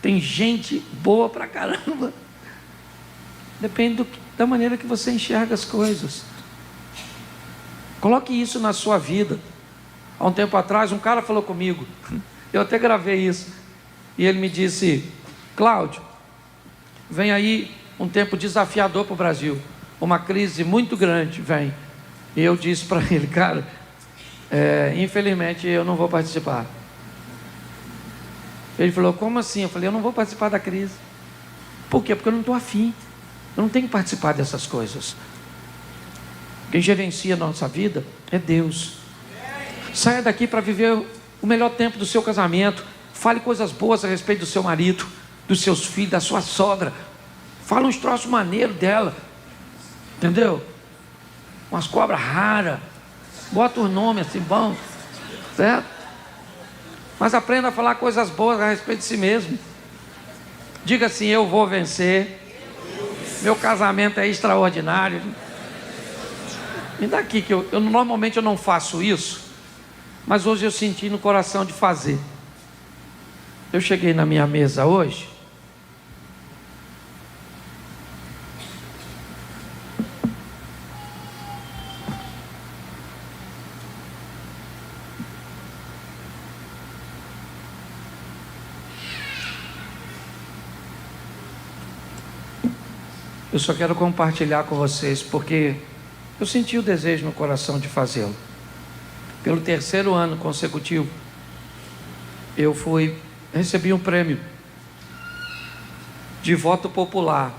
tem gente boa pra caramba. Depende da maneira que você enxerga as coisas. Coloque isso na sua vida. Há um tempo atrás um cara falou comigo, eu até gravei isso, e ele me disse: Cláudio, vem aí um tempo desafiador para o Brasil, uma crise muito grande vem. E eu disse para ele: cara, infelizmente eu não vou participar. Ele falou: como assim? Eu falei: eu não vou participar da crise. Por quê? Porque eu não estou afim, eu não tenho que participar dessas coisas. Quem gerencia a nossa vida é Deus. Saia daqui para viver o melhor tempo do seu casamento. Fale coisas boas a respeito do seu marido. dos seus filhos, da sua sogra. Fala uns troços maneiros dela, entendeu? Umas cobras raras. Bota o nome assim, bom, certo? Mas aprenda a falar coisas boas a respeito de si mesmo. Diga assim: eu vou vencer. Meu casamento é extraordinário. Me dá aqui que eu normalmente eu não faço isso, mas hoje eu senti no coração de fazer. Eu cheguei na minha mesa hoje. Eu só quero compartilhar com vocês, porque eu senti o desejo no coração de fazê-lo. Pelo 3º ano consecutivo, eu recebi um prêmio de voto popular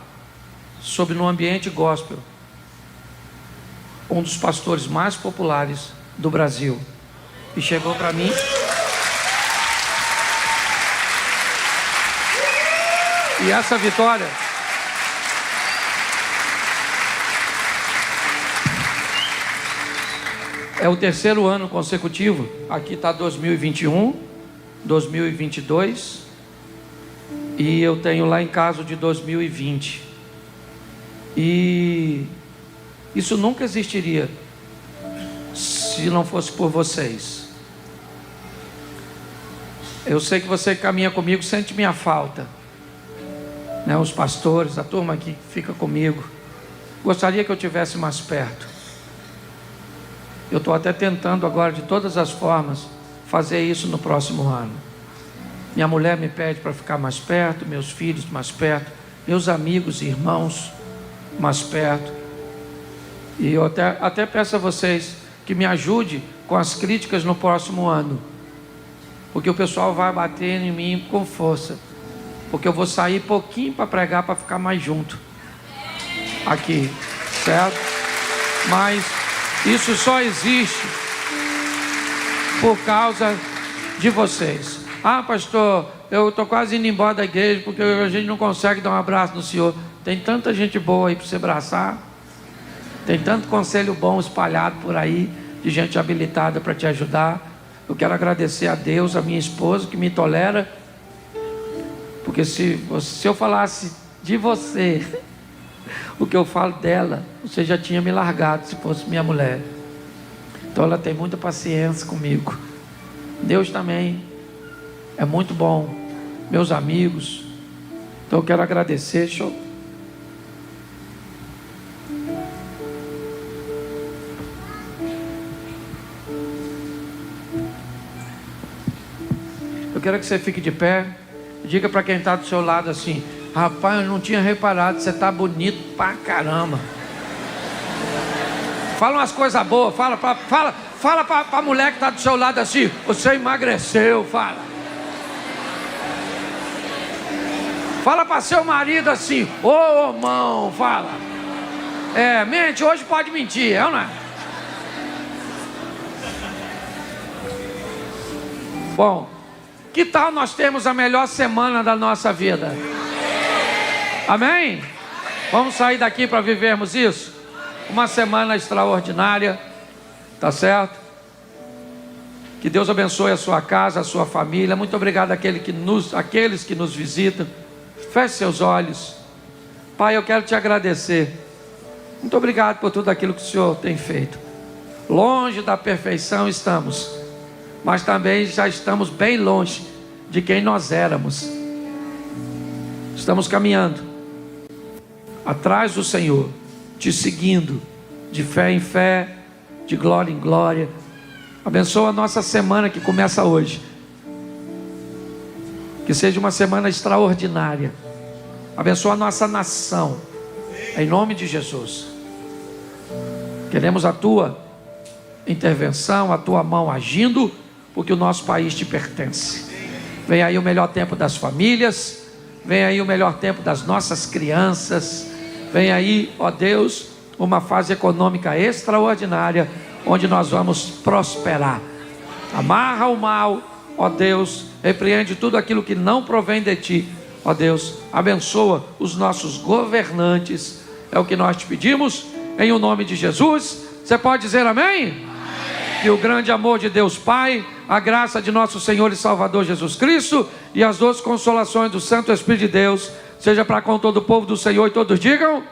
sobre no ambiente gospel, um dos pastores mais populares do Brasil. E chegou para mim. E essa vitória é o 3º ano consecutivo. Aqui está 2021, 2022 e eu tenho lá em casa de 2020. E isso nunca existiria se não fosse por vocês. Eu sei que você que caminha comigo sente minha falta, né? Os pastores, a turma que fica comigo, gostaria que eu tivesse mais perto. Eu estou até tentando agora, de todas as formas, fazer isso no próximo ano. Minha mulher me pede para ficar mais perto, meus filhos mais perto, meus amigos e irmãos mais perto. E eu até peço a vocês que me ajudem com as críticas no próximo ano, porque o pessoal vai bater em mim com força, porque eu vou sair pouquinho para pregar, para ficar mais junto aqui, certo? Mas isso só existe por causa de vocês. Ah, pastor, eu estou quase indo embora da igreja porque a gente não consegue dar um abraço no senhor. Tem tanta gente boa aí para você abraçar. Tem tanto conselho bom espalhado por aí, de gente habilitada para te ajudar. Eu quero agradecer a Deus, a minha esposa que me tolera. Porque se eu falasse de você o que eu falo dela, você já tinha me largado se fosse minha mulher. Então ela tem muita paciência comigo. Deus também é muito bom. Meus amigos. Então eu quero agradecer. Eu quero que você fique de pé. Diga para quem está do seu lado assim: rapaz, eu não tinha reparado, você está bonito pra caramba. Fala umas coisas boas, fala para a mulher que está do seu lado assim: você emagreceu, fala. Fala para seu marido assim: ô irmão, fala. Mente, hoje pode mentir, é ou não é? Bom, que tal nós termos a melhor semana da nossa vida? Amém? Vamos sair daqui para vivermos isso? Uma semana extraordinária, tá certo? Que Deus abençoe a sua casa, a sua família. Muito obrigado àqueles que nos visitam. Feche seus olhos. Pai, eu quero te agradecer. Muito obrigado por tudo aquilo que o Senhor tem feito. Longe da perfeição estamos, mas também já estamos bem longe de quem nós éramos. Estamos caminhando atrás do Senhor, te seguindo, de fé em fé, de glória em glória. Abençoa a nossa semana que começa hoje, que seja uma semana extraordinária. Abençoa a nossa nação, em nome de Jesus. Queremos a tua intervenção, a tua mão agindo, porque o nosso país te pertence. Vem aí o melhor tempo das famílias, vem aí o melhor tempo das nossas crianças, vem aí, ó Deus, uma fase econômica extraordinária, onde nós vamos prosperar. Amarra o mal, ó Deus, repreende tudo aquilo que não provém de ti, Ó Deus, abençoa os nossos governantes. É o que nós te pedimos, em o nome de Jesus. Você pode dizer amém? Amém. Que o grande amor de Deus Pai, a graça de nosso Senhor e Salvador Jesus Cristo e as doces consolações do Santo Espírito de Deus seja para com todo o povo do Senhor, e todos digam...